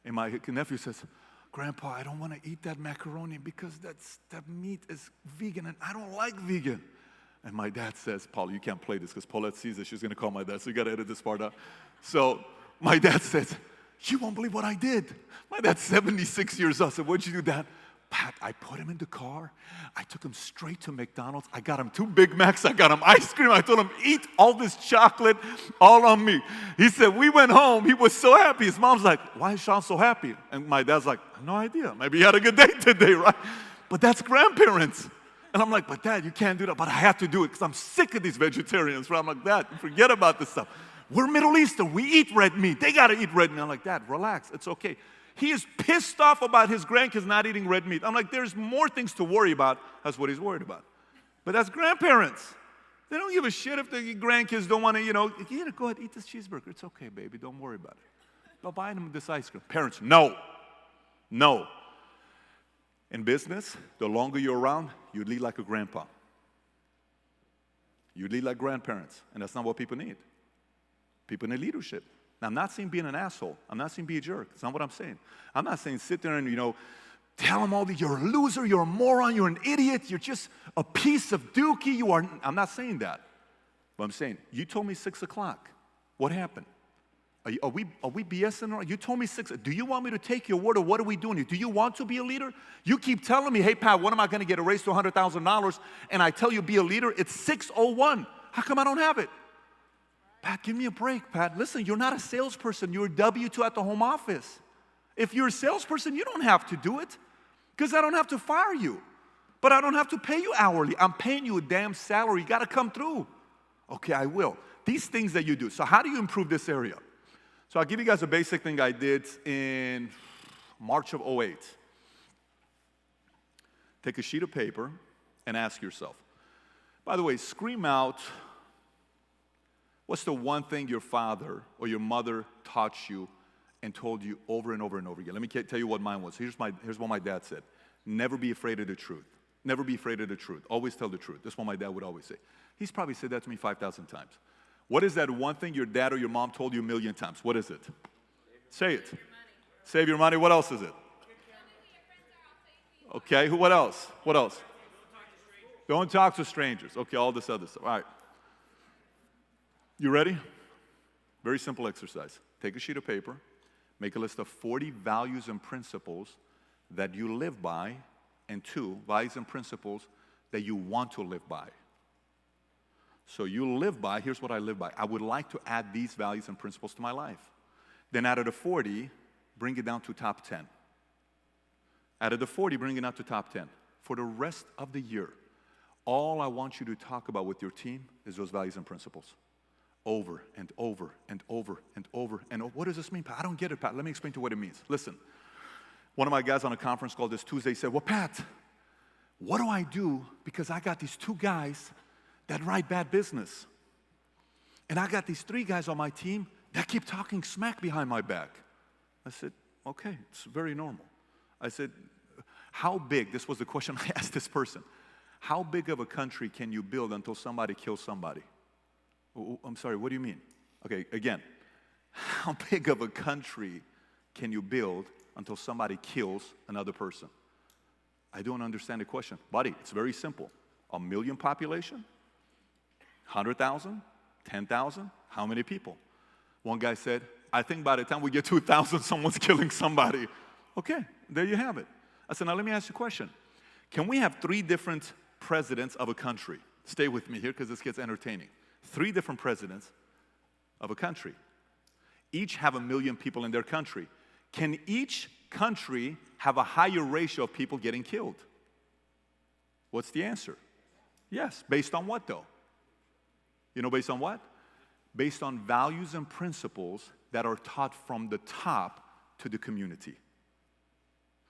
And my nephew says, Grandpa, I don't want to eat that macaroni because that meat is vegan and I don't like vegan. And my dad says, Paul, you can't play this because Paulette sees it. She's going to call my dad, so you got to edit this part out. So my dad says, you won't believe what I did. My dad's 76 years old. I said, what'd you do, Dad? Pat, I put him in the car. I took him straight to McDonald's. I got him 2 Big Macs. I got him ice cream. I told him, eat all this chocolate all on me. He said, we went home. He was so happy. His mom's like, why is Sean so happy? And my dad's like, no idea. Maybe he had a good day today, right? But that's grandparents. And I'm like, but Dad, you can't do that. But I have to do it because I'm sick of these vegetarians. Right? I'm like, Dad, forget about this stuff. We're Middle Eastern. We eat red meat. They got to eat red meat. I'm like, Dad, relax. It's okay. He is pissed off about his grandkids not eating red meat. I'm like, there's more things to worry about. That's what he's worried about. But that's grandparents. They don't give a shit if the grandkids don't want to, go ahead, eat this cheeseburger. It's okay, baby. Don't worry about it. Go buy them this ice cream. Parents, no. No. In business, the longer you're around, you lead like a grandpa. You lead like grandparents. And that's not what people need. People need leadership. Now, I'm not saying being an asshole. I'm not saying be a jerk. That's not what I'm saying. I'm not saying sit there and, tell them all that you're a loser, you're a moron, you're an idiot, you're just a piece of dookie. I'm not saying that. But I'm saying, you told me 6 o'clock. What happened? Are we BSing? You told me 6. Do you want me to take your word or what are we doing here? Do you want to be a leader? You keep telling me, hey, Pat, when am I going to get a raise to $100,000? And I tell you be a leader, it's 6:01. How come I don't have it? Pat, give me a break, Pat. Listen, you're not a salesperson. You're a W-2 at the home office. If you're a salesperson, you don't have to do it because I don't have to fire you. But I don't have to pay you hourly. I'm paying you a damn salary. You got to come through. Okay, I will. These things that you do. So how do you improve this area? So I'll give you guys a basic thing I did in March of 2008. Take a sheet of paper and ask yourself. By the way, scream out, what's the one thing your father or your mother taught you and told you over and over and over again? Let me tell you what mine was. Here's what my dad said. Never be afraid of the truth. Never be afraid of the truth. Always tell the truth. That's what my dad would always say. He's probably said that to me 5,000 times. What is that one thing your dad or your mom told you a million times? What is it? Say it. Save your money. What else is it? Okay, what else? What else? Don't talk to strangers. Okay, all this other stuff. All right. You ready? Very simple exercise. Take a sheet of paper, make a list of 40 values and principles that you live by, and 2 values and principles that you want to live by. So you live by, here's what I live by. I would like to add these values and principles to my life. Then out of the 40, bring it down to top 10. Out of the 40, bring it down to top 10. For the rest of the year, all I want you to talk about with your team is those values and principles. Over and over and over and over and over. What does this mean, Pat? I don't get it, Pat. Let me explain to you what it means. Listen, one of my guys on a conference call this Tuesday said, well, Pat, what do I do because I got these 2 guys that write bad business. And I got these 3 guys on my team that keep talking smack behind my back. I said, okay, it's very normal. I said, how big, this was the question I asked this person, how big of a country can you build until somebody kills somebody? I'm sorry, what do you mean? Okay, again, how big of a country can you build until somebody kills another person? I don't understand the question. Buddy, it's very simple. 1 million population? 100,000? 10,000? How many people? One guy said, I think by the time we get to 1,000, someone's killing somebody. Okay, there you have it. I said, now let me ask you a question. Can we have 3 different presidents of a country? Stay with me here because this gets entertaining. 3 different presidents of a country. Each have 1 million people in their country. Can each country have a higher ratio of people getting killed? What's the answer? Yes. Based on what, though? You know based on what? Based on values and principles that are taught from the top to the community.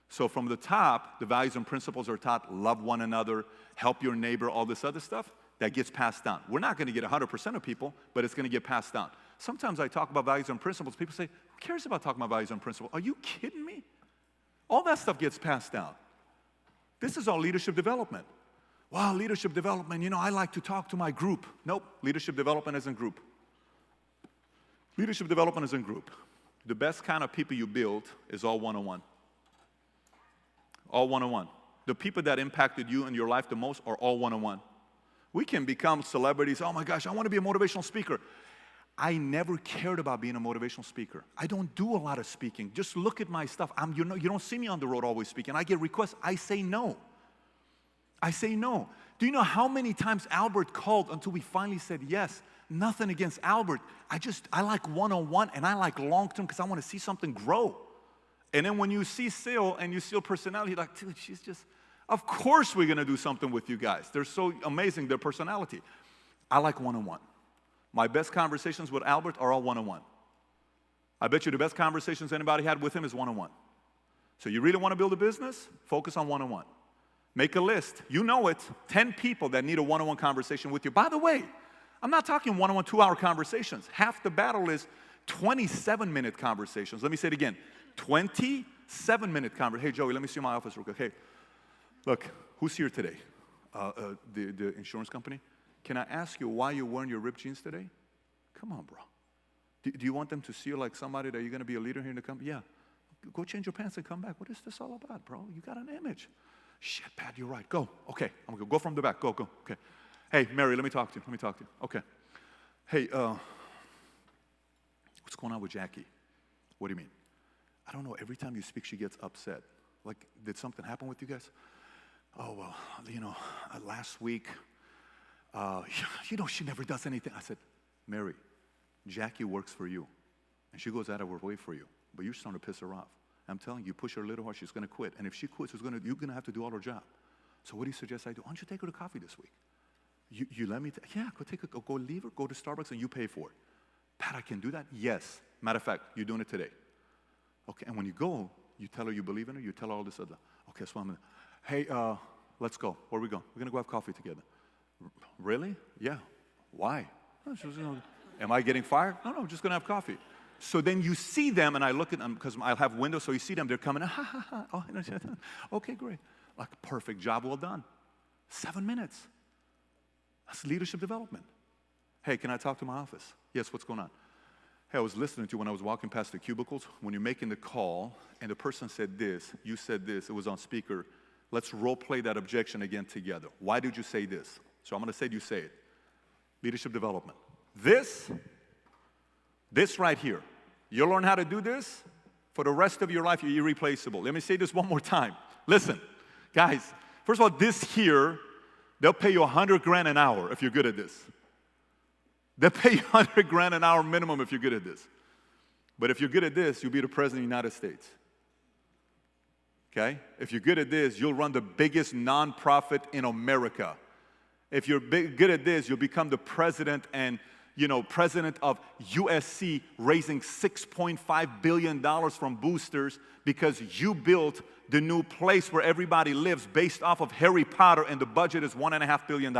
So from the top, the values and principles are taught, love one another, help your neighbor, all this other stuff, that gets passed down. We're not going to get 100% of people, but it's going to get passed down. Sometimes I talk about values and principles. People say, who cares about talking about values and principles? Are you kidding me? All that stuff gets passed down. This is all leadership development. Wow, leadership development, you know, I like to talk to my group. Nope, leadership development isn't group. Leadership development isn't group. The best kind of people you build is all one-on-one. All one-on-one. The people that impacted you in your life the most are all one-on-one. We can become celebrities. Oh my gosh, I want to be a motivational speaker. I never cared about being a motivational speaker. I don't do a lot of speaking. Just look at my stuff. You don't see me on the road always speaking. I get requests. I say no. I say no. Do you know how many times Albert called until we finally said yes? Nothing against Albert. I like one-on-one and I like long-term because I want to see something grow. And then when you see Syl and you see her personality, you're like, dude, she's just, of course we're going to do something with you guys. They're so amazing, their personality. I like one-on-one. My best conversations with Albert are all one-on-one. I bet you the best conversations anybody had with him is one-on-one. So you really want to build a business? Focus on one-on-one. Make a list. You know it. 10 people that need a one-on-one conversation with you. By the way, I'm not talking one-on-one 2-hour conversations. Half the battle is 27-minute conversations. Let me say it again. 27-minute conversation. Hey, Joey, let me see my office real quick. Hey, look, who's here today? The insurance company? Can I ask you why you're wearing your ripped jeans today? Come on, bro. Do you want them to see you like somebody that you're going to be a leader here in the company? Yeah. Go change your pants and come back. What is this all about, bro? You got an image. Shit, Pat, you're right. Go. Okay, I'm going to go from the back. Go. Okay. Hey, Mary, let me talk to you. Okay. Hey, what's going on with Jackie? What do you mean? I don't know. Every time you speak, she gets upset. Like, did something happen with you guys? Oh, well, you know, last week, you know, she never does anything. I said, Mary, Jackie works for you, and she goes out of her way for you, but you're starting to piss her off. I'm telling you, push her a little hard, she's going to quit. And if she quits, you're going to have to do all her job. So what do you suggest I do? Why don't you take her to coffee this week? You let me, yeah, go leave her, go to Starbucks, and you pay for it. Pat, I can do that? Yes. Matter of fact, you're doing it today. Okay, and when you go, you tell her you believe in her, you tell her all this other. Okay, so I'm going to, hey, let's go. Where are we going? We're going to go have coffee together. Really? Yeah. Why? Am I getting fired? No, I'm just going to have coffee. So then you see them, and I look at them, because I'll have windows, so you see them, they're coming, oh, okay, great. Like, perfect job, well done. 7 minutes. That's leadership development. Hey, can I talk to my office? Yes, what's going on? Hey, I was listening to you when I was walking past the cubicles, when you're making the call, and the person said this, you said this, it was on speaker. Let's role play that objection again together. Why did you say this? So I'm going to say you say it. Leadership development. This right here, you'll learn how to do this for the rest of your life. You're irreplaceable. Let me say this one more time. Listen, guys, first of all, this here, they'll pay you $100,000 an hour if you're good at this. They'll pay you $100,000 an hour minimum if you're good at this. But if you're good at this, you'll be the president of the United States. Okay? If you're good at this, you'll run the biggest nonprofit in America. If you're good at this, you'll become the president and, you know, president of USC, raising $6.5 billion from boosters because you built the new place where everybody lives based off of Harry Potter, and the budget is $1.5 billion.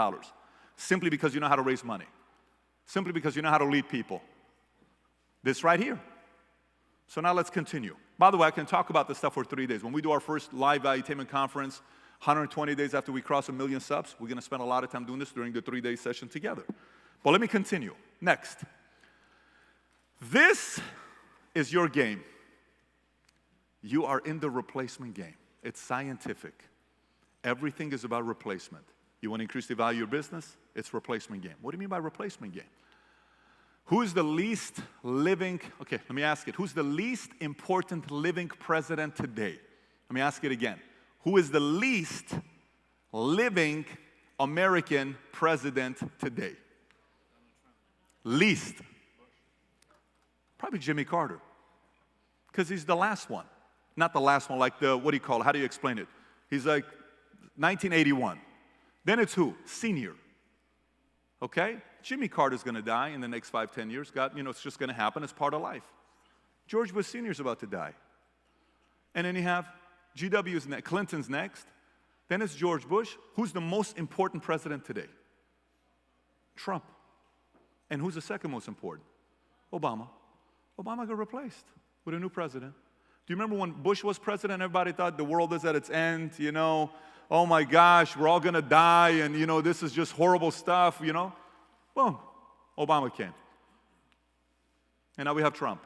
Simply because you know how to raise money. Simply because you know how to lead people. This right here. So now let's continue. By the way, I can talk about this stuff for 3 days. When we do our first live valuetainment conference, 120 days after we cross 1 million subs, we're going to spend a lot of time doing this during the 3-day session together. But let me continue. Next. This is your game. You are in the replacement game. It's scientific. Everything is about replacement. You want to increase the value of your business? It's replacement game. What do you mean by replacement game? Who is the least living, okay, let me ask it. Who's the least important living president today? Let me ask it again. Who is the least living American president today? Least. Probably Jimmy Carter. Because he's the last one. Not the last one, like the, what do you call it? How do you explain it? He's like 1981. Then it's who? Senior. Okay? Jimmy Carter's going to die in the next 5-10 years. God, you know, it's just going to happen. It's part of life. George Bush Sr.'s about to die. And then you have GW's next, Clinton's next. Then it's George Bush. Who's the most important president today? Trump. And who's the second most important? Obama. Obama got replaced with a new president. Do you remember when Bush was president, everybody thought the world is at its end, you know? Oh my gosh, we're all gonna die, and you know, this is just horrible stuff, you know? Boom, Obama came. And now we have Trump.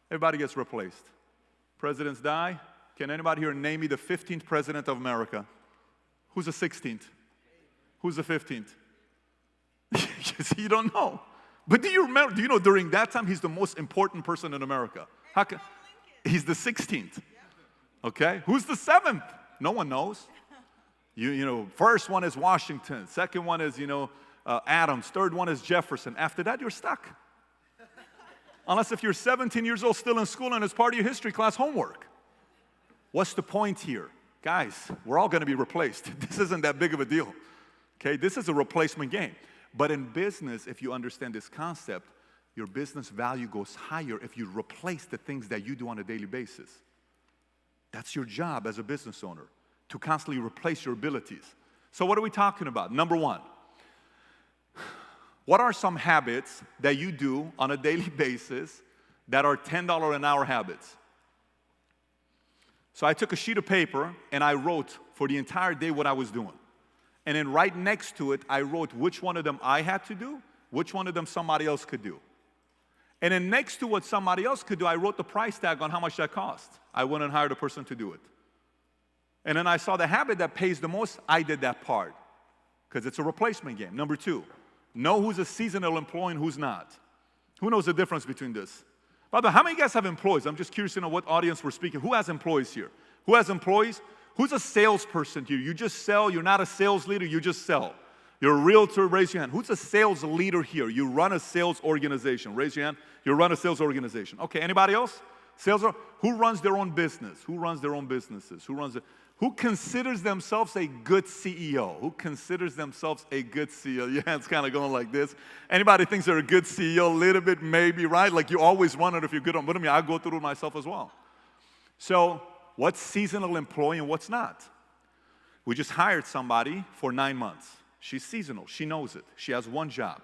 Everybody gets replaced. Presidents die. Can anybody here name me the 15th president of America? Who's the 16th? Who's the 15th? You don't know. But do you remember, do you know during that time, he's the most important person in America? How can, he's the 16th. Okay? Who's the 7th? No one knows. You know, first one is Washington. Second one is, Adams. Third one is Jefferson. After that, you're stuck. Unless if you're 17 years old still in school and it's part of your history class homework. What's the point here? Guys, we're all going to be replaced. This isn't that big of a deal. Okay? This is a replacement game. But in business, if you understand this concept, your business value goes higher if you replace the things that you do on a daily basis. That's your job as a business owner, to constantly replace your abilities. So what are we talking about? Number one, what are some habits that you do on a daily basis that are $10 an hour habits? So I took a sheet of paper and I wrote for the entire day what I was doing. And then right next to it, I wrote which one of them I had to do, which one of them somebody else could do. And then next to what somebody else could do, I wrote the price tag on how much that cost. I went and hired a person to do it. And then I saw the habit that pays the most, I did that part. Because it's a replacement game. Number two, know who's a seasonal employee and who's not. Who knows the difference between this? By the way, how many of you guys have employees? I'm just curious to know what audience we're speaking. Who has employees here? Who has employees? Who's a salesperson here? You just sell, you're not a sales leader, you just sell. You're a realtor, raise your hand. Who's a sales leader here? You run a sales organization. Raise your hand. You run a sales organization. Okay, anybody else? Who runs their own business? Who runs their own businesses? Who considers themselves a good CEO? Who considers themselves a good CEO? Your hand's kind of going like this. Anybody thinks they're a good CEO? A little bit, maybe, right? Like you always wondered if you're good on, but I go through it myself as well. So, what's seasonal employee and what's not? We just hired somebody for 9 months. She's seasonal. She knows it. She has one job.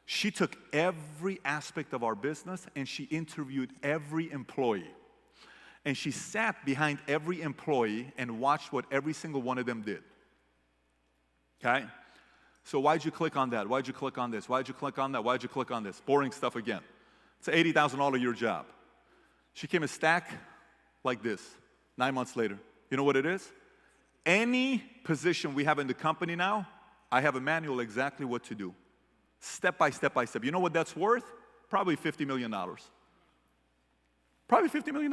She took every aspect of our business and she interviewed every employee. And she sat behind every employee and watched what every single one of them did. Okay? So why'd you click on that? Why'd you click on this? Why'd you click on that? Why'd you click on this? Boring stuff again. It's an $80,000 a year job. She came a stack like this 9 months later. You know what it is? Any position we have in the company now, I have a manual exactly what to do. Step by step by step. You know what that's worth? Probably $50 million. Probably $50 million.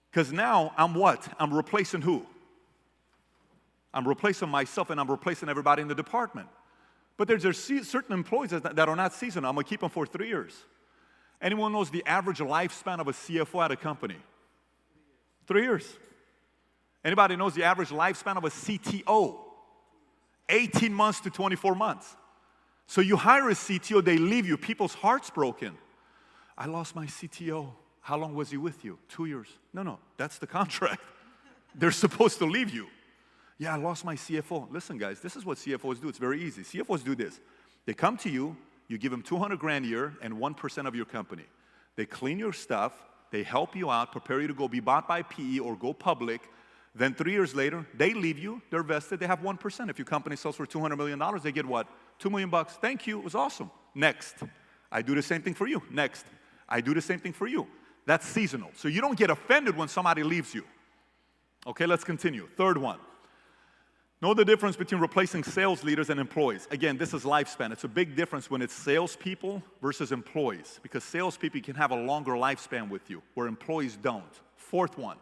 Because now I'm what? I'm replacing who? I'm replacing myself and I'm replacing everybody in the department. But there's certain employees that are not seasonal. I'm going to keep them for 3 years. Anyone knows the average lifespan of a CFO at a company? 3 years. Anybody knows the average lifespan of a CTO? 18 months to 24 months. So you hire a CTO, they leave you, people's hearts broken. I lost my CTO. How long was he with you? 2 years. No, that's the contract. They're supposed to leave you. Yeah, I lost my CFO. Listen, guys, this is what CFOs do. It's very easy. CFOs do this. They come to you, you give them $200,000 a year and 1% of your company. They clean your stuff, they help you out, prepare you to go be bought by PE or go public. Then 3 years later, they leave you, they're vested, they have 1%. If your company sells for $200 million, they get what? $2 million. Thank you, it was awesome. Next. I do the same thing for you. Next. I do the same thing for you. That's seasonal. So you don't get offended when somebody leaves you. Okay, let's continue. Third one. Know the difference between replacing sales leaders and employees. Again, this is lifespan. It's a big difference when it's salespeople versus employees, because salespeople can have a longer lifespan with you, where employees don't. Fourth one.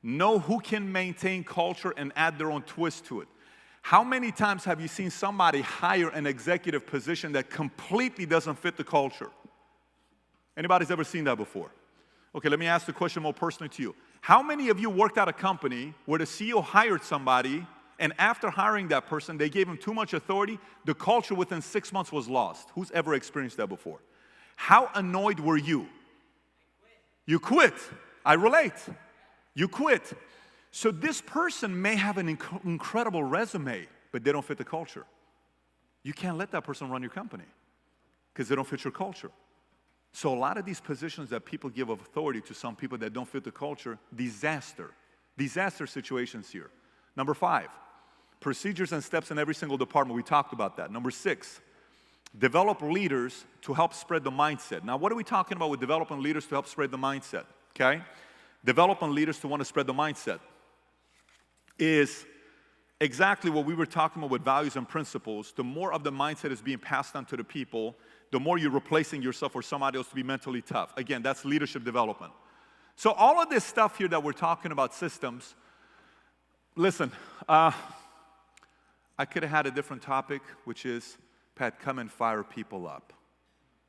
Know who can maintain culture and add their own twist to it. How many times have you seen somebody hire an executive position that completely doesn't fit the culture? Anybody's ever seen that before? Okay, let me ask the question more personally to you. How many of you worked at a company where the CEO hired somebody, and after hiring that person, they gave him too much authority, the culture within 6 months was lost? Who's ever experienced that before? How annoyed were you? You quit. I relate. You quit. So this person may have an incredible resume, but they don't fit the culture. You can't let that person run your company because they don't fit your culture. So a lot of these positions that people give of authority to some people that don't fit the culture, disaster situations here. Number 5, procedures and steps in every single department. We talked about that. Number 6, develop leaders to help spread the mindset. Now, what are we talking about with developing leaders to help spread the mindset? Okay? Developing leaders to want to spread the mindset is exactly what we were talking about with values and principles. The more of the mindset is being passed on to the people, the more you're replacing yourself or somebody else to be mentally tough. Again, that's leadership development. So all of this stuff here that we're talking about, systems, listen, I could have had a different topic, which is, Pat, come and fire people up.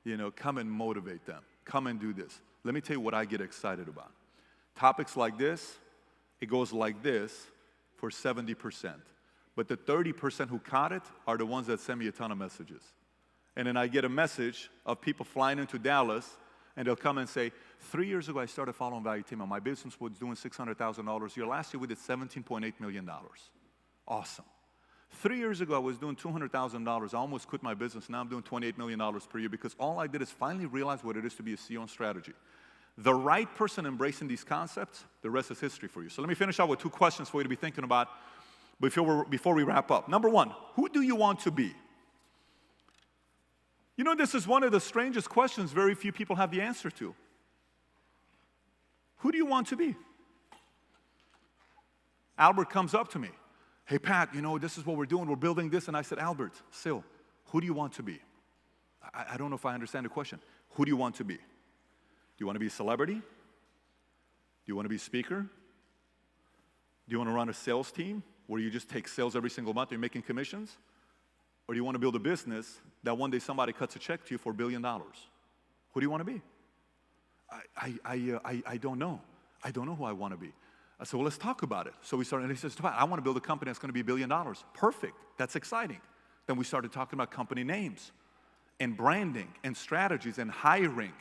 You know, come and motivate them. Come and do this. Let me tell you what I get excited about. Topics like this, it goes like this for 70%. But the 30% who caught it are the ones that send me a ton of messages. And then I get a message of people flying into Dallas, and they'll come and say, 3 years ago I started following Value Team, and my business was doing $600,000 a year. Last year we did $17.8 million. Awesome. 3 years ago I was doing $200,000. I almost quit my business. Now I'm doing $28 million per year because all I did is finally realize what it is to be a CEO and strategy. The right person embracing these concepts, the rest is history for you. So let me finish out with 2 questions for you to be thinking about before we wrap up. Number 1, who do you want to be? You know, this is one of the strangest questions very few people have the answer to. Who do you want to be? Albert comes up to me. Hey, Pat, you know, this is what we're doing. We're building this. And I said, Albert Syl, who do you want to be? I don't know if I understand the question. Who do you want to be? Do you want to be a celebrity? Do you want to be a speaker? Do you want to run a sales team where you just take sales every single month and you're making commissions? Or do you want to build a business that one day somebody cuts a check to you for $1 billion? Who do you want to be? I don't know. I don't know who I want to be. I said, well, let's talk about it. So we started, and he says, I want to build a company that's going to be $1 billion. Perfect. That's exciting. Then we started talking about company names and branding and strategies and hiring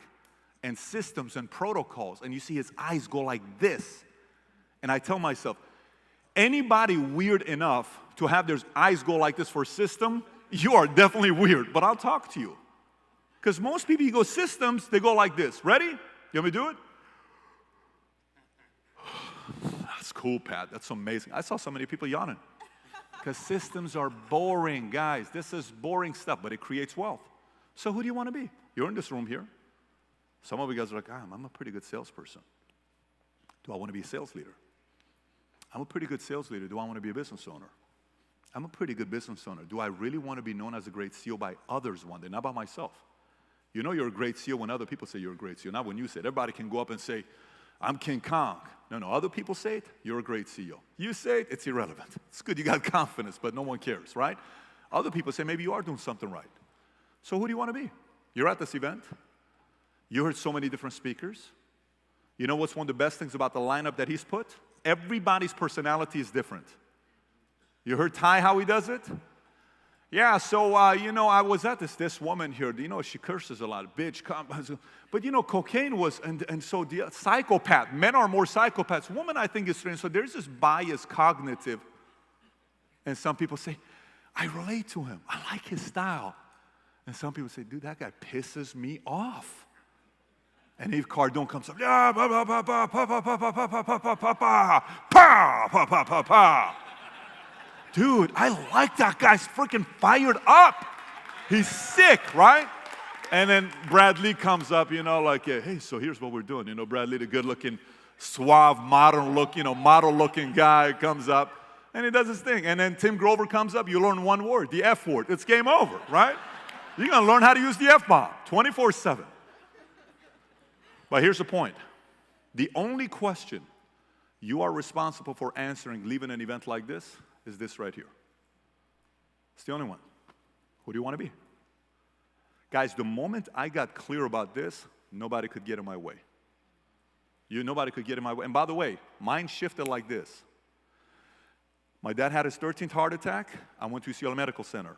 and systems and protocols. And you see his eyes go like this. And I tell myself, anybody weird enough to have their eyes go like this for a system, you are definitely weird, but I'll talk to you. Because most people, you go systems, they go like this. Ready? You want me to do it? That's cool, Pat. That's amazing. I saw so many people yawning. Because systems are boring, guys. This is boring stuff, but it creates wealth. So who do you want to be? You're in this room here. Some of you guys are like, I'm a pretty good salesperson. Do I want to be a sales leader? I'm a pretty good sales leader. Do I want to be a business owner? I'm a pretty good business owner. Do I really want to be known as a great CEO by others one day, not by myself? You know you're a great CEO when other people say you're a great CEO, not when you say it. Everybody can go up and say, I'm King Kong. No, other people say it, you're a great CEO. You say it, it's irrelevant. It's good you got confidence, but no one cares, right? Other people say maybe you are doing something right. So who do you want to be? You're at this event. You heard so many different speakers. You know what's one of the best things about the lineup that he's put? Everybody's personality is different. You heard Ty, how he does it? Yeah, so, you know, I was at this woman here. You know, she curses a lot. Bitch, come. But, you know, cocaine was, and so the psychopath. Men are more psychopaths. Women, I think, is strange. So there's this bias cognitive. And some people say, I relate to him. I like his style. And some people say, dude, that guy pisses me off. And Eve Cardone comes up, yeah, pa pa pa pa pa pa pa pa pa pa pa pa pa pa pa. Dude, I like that guy's freaking fired up. He's sick, right? And then Brad Lee comes up, you know, like, hey, so here's what we're doing. You know, Brad Lee, the good-looking, suave, model-looking guy comes up, and he does his thing. And then Tim Grover comes up, you learn one word, the F word. It's game over, right? You're going to learn how to use the F-bomb 24/7. But here's the point. The only question you are responsible for answering leaving an event like this is this right here. It's the only one. Who do you want to be? Guys, the moment I got clear about this, nobody could get in my way. Nobody could get in my way. And by the way, mine shifted like this. My dad had his 13th heart attack. I went to UCLA Medical Center.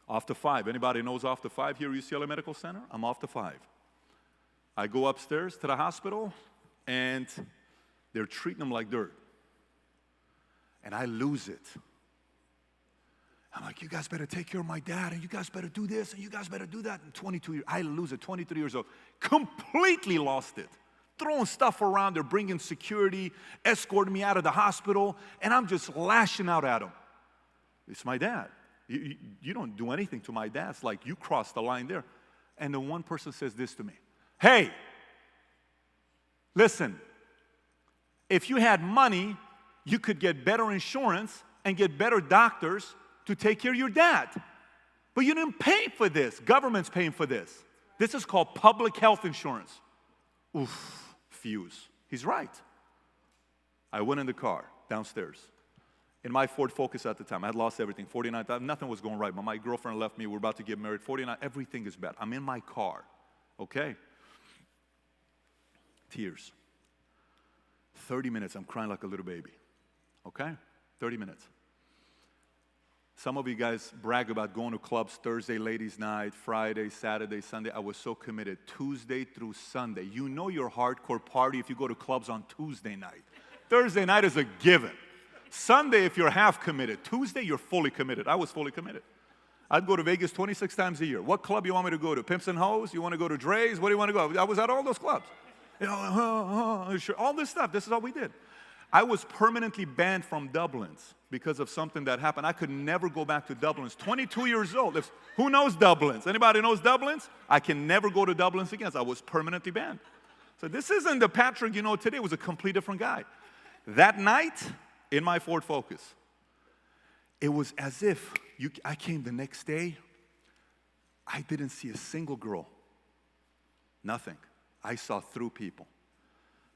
Off to 5. Anybody knows off to 5 here at UCLA Medical Center? I'm off to 5. I go upstairs to the hospital, and they're treating him like dirt. And I lose it. I'm like, you guys better take care of my dad, and you guys better do this, and you guys better do that. And 22 years, I lose it, 23 years old. Completely lost it. Throwing stuff around, they're bringing security, escorting me out of the hospital, and I'm just lashing out at them. It's my dad. You don't do anything to my dad. It's like you crossed the line there. And the one person says this to me. Hey, listen, if you had money, you could get better insurance and get better doctors to take care of your dad. But you didn't pay for this. Government's paying for this. This is called public health insurance. Oof, fuse. He's right. I went in the car downstairs. In my Ford Focus at the time, I had lost everything, 49,000, nothing was going right. But my girlfriend left me, we were about to get married, 49, everything is bad. I'm in my car, okay? Tears. 30 minutes, I'm crying like a little baby, okay? 30 minutes. Some of you guys brag about going to clubs Thursday, ladies' night, Friday, Saturday, Sunday. I was so committed, Tuesday through Sunday. You know you're hardcore party if you go to clubs on Tuesday night. Thursday night is a given. Sunday, if you're half committed. Tuesday, you're fully committed. I was fully committed. I'd go to Vegas 26 times a year. What club you want me to go to? Pimps and Hoes? You want to go to Dre's? Where do you want to go? I was at all those clubs. You know, all this stuff. This is all we did. I was permanently banned from Dublin's because of something that happened. I could never go back to Dublin's. 22 years old. Who knows Dublin's? Anybody knows Dublin's? I can never go to Dublin's again. I was permanently banned. So this isn't the Patrick you know today. It was a complete different guy. That night, in my Ford Focus, it was as if I came the next day, I didn't see a single girl. Nothing. I saw through people.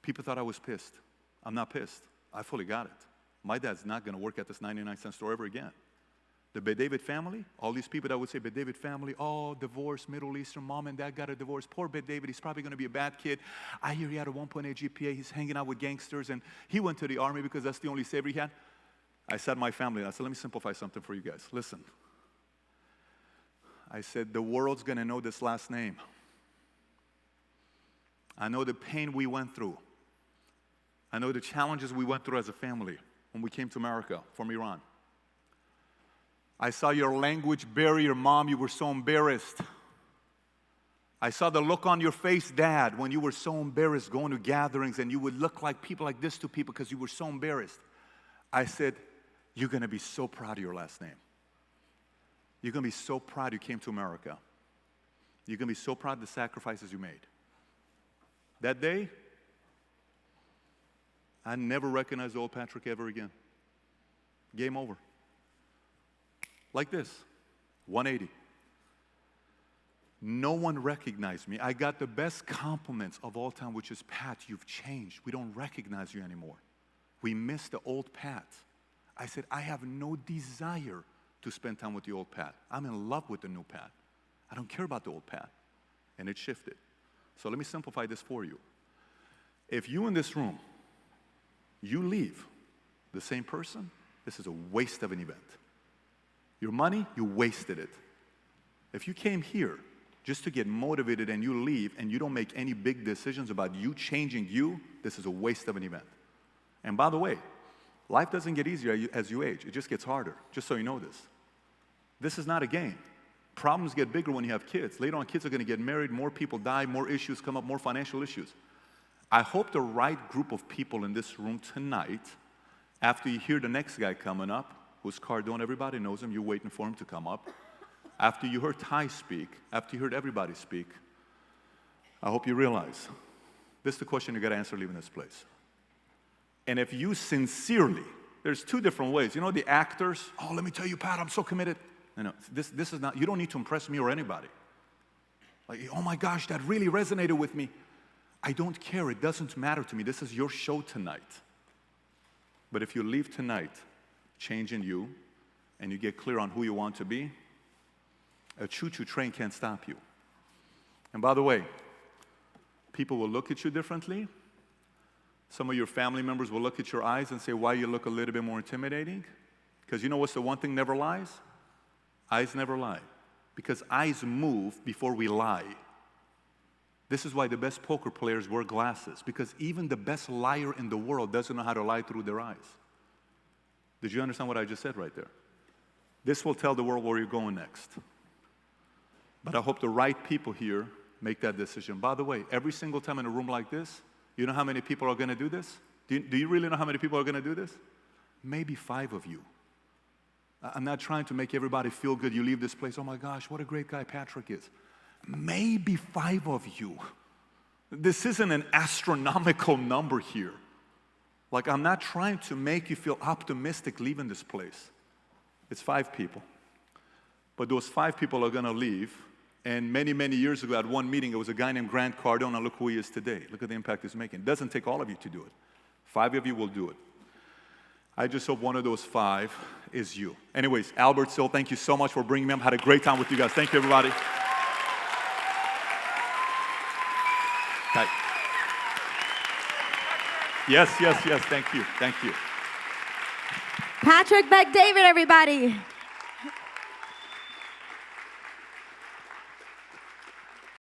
People thought I was pissed. I'm not pissed. I fully got it. My dad's not going to work at this 99-cent store ever again. The Bet-David family, all these people that would say Bet-David family, oh, divorce, Middle Eastern, mom and dad got a divorce. Poor Bet-David, he's probably going to be a bad kid. I hear he had a 1.8 GPA. He's hanging out with gangsters, and he went to the army because that's the only savior he had. I said to my family, I said, let me simplify something for you guys. Listen. I said, the world's going to know this last name. I know the pain we went through. I know the challenges we went through as a family when we came to America from Iran. I saw your language barrier, Mom, you were so embarrassed. I saw the look on your face, Dad, when you were so embarrassed going to gatherings and you would look like people like this to people because you were so embarrassed. I said, you're going to be so proud of your last name. You're going to be so proud you came to America. You're going to be so proud of the sacrifices you made. That day, I never recognized old Patrick ever again. Game over. Like this, 180. No one recognized me. I got the best compliments of all time, which is, Pat, you've changed. We don't recognize you anymore. We miss the old Pat. I said, I have no desire to spend time with the old Pat. I'm in love with the new Pat. I don't care about the old Pat. And it shifted. So let me simplify this for you. If you in this room, you leave the same person, this is a waste of an event. Your money, you wasted it. If you came here just to get motivated and you leave and you don't make any big decisions about you changing you, this is a waste of an event. And by the way, life doesn't get easier as you age. It just gets harder, just so you know this. This is not a game. Problems get bigger when you have kids. Later on, kids are going to get married, more people die, more issues come up, more financial issues. I hope the right group of people in this room tonight, after you hear the next guy coming up, whose Cardone, everybody knows him, you're waiting for him to come up. After you heard Ty speak, after you heard everybody speak, I hope you realize, this is the question you got to answer leaving this place. And if you sincerely, there's two different ways. You know the actors, oh, let me tell you, Pat, I'm so committed. No, this is not, you don't need to impress me or anybody. Like, oh my gosh, that really resonated with me. I don't care, it doesn't matter to me. This is your show tonight. But if you leave tonight changing you and you get clear on who you want to be, a choo-choo train can't stop you. And by the way, people will look at you differently. Some of your family members will look at your eyes and say, why you look a little bit more intimidating? Because you know what's the one thing never lies? Eyes never lie. Because eyes move before we lie. This is why the best poker players wear glasses, because even the best liar in the world doesn't know how to lie through their eyes. Did you understand what I just said right there? This will tell the world where you're going next. But I hope the right people here make that decision. By the way, every single time in a room like this, you know how many people are going to do this? Do you really know how many people are going to do this? Maybe 5 of you. I'm not trying to make everybody feel good. You leave this place, oh my gosh, what a great guy Patrick is. Maybe 5 of you. This isn't an astronomical number here. Like, I'm not trying to make you feel optimistic leaving this place. It's 5 people. But those 5 people are going to leave. And many, many years ago at one meeting, there was a guy named Grant Cardone, and look who he is today. Look at the impact he's making. It doesn't take all of you to do it. 5 of you will do it. I just hope one of those 5 is you. Anyways, Albert Syl, thank you so much for bringing me up. Had a great time with you guys. Thank you, everybody. Okay. Yes. Thank you. Patrick Bet-David, everybody.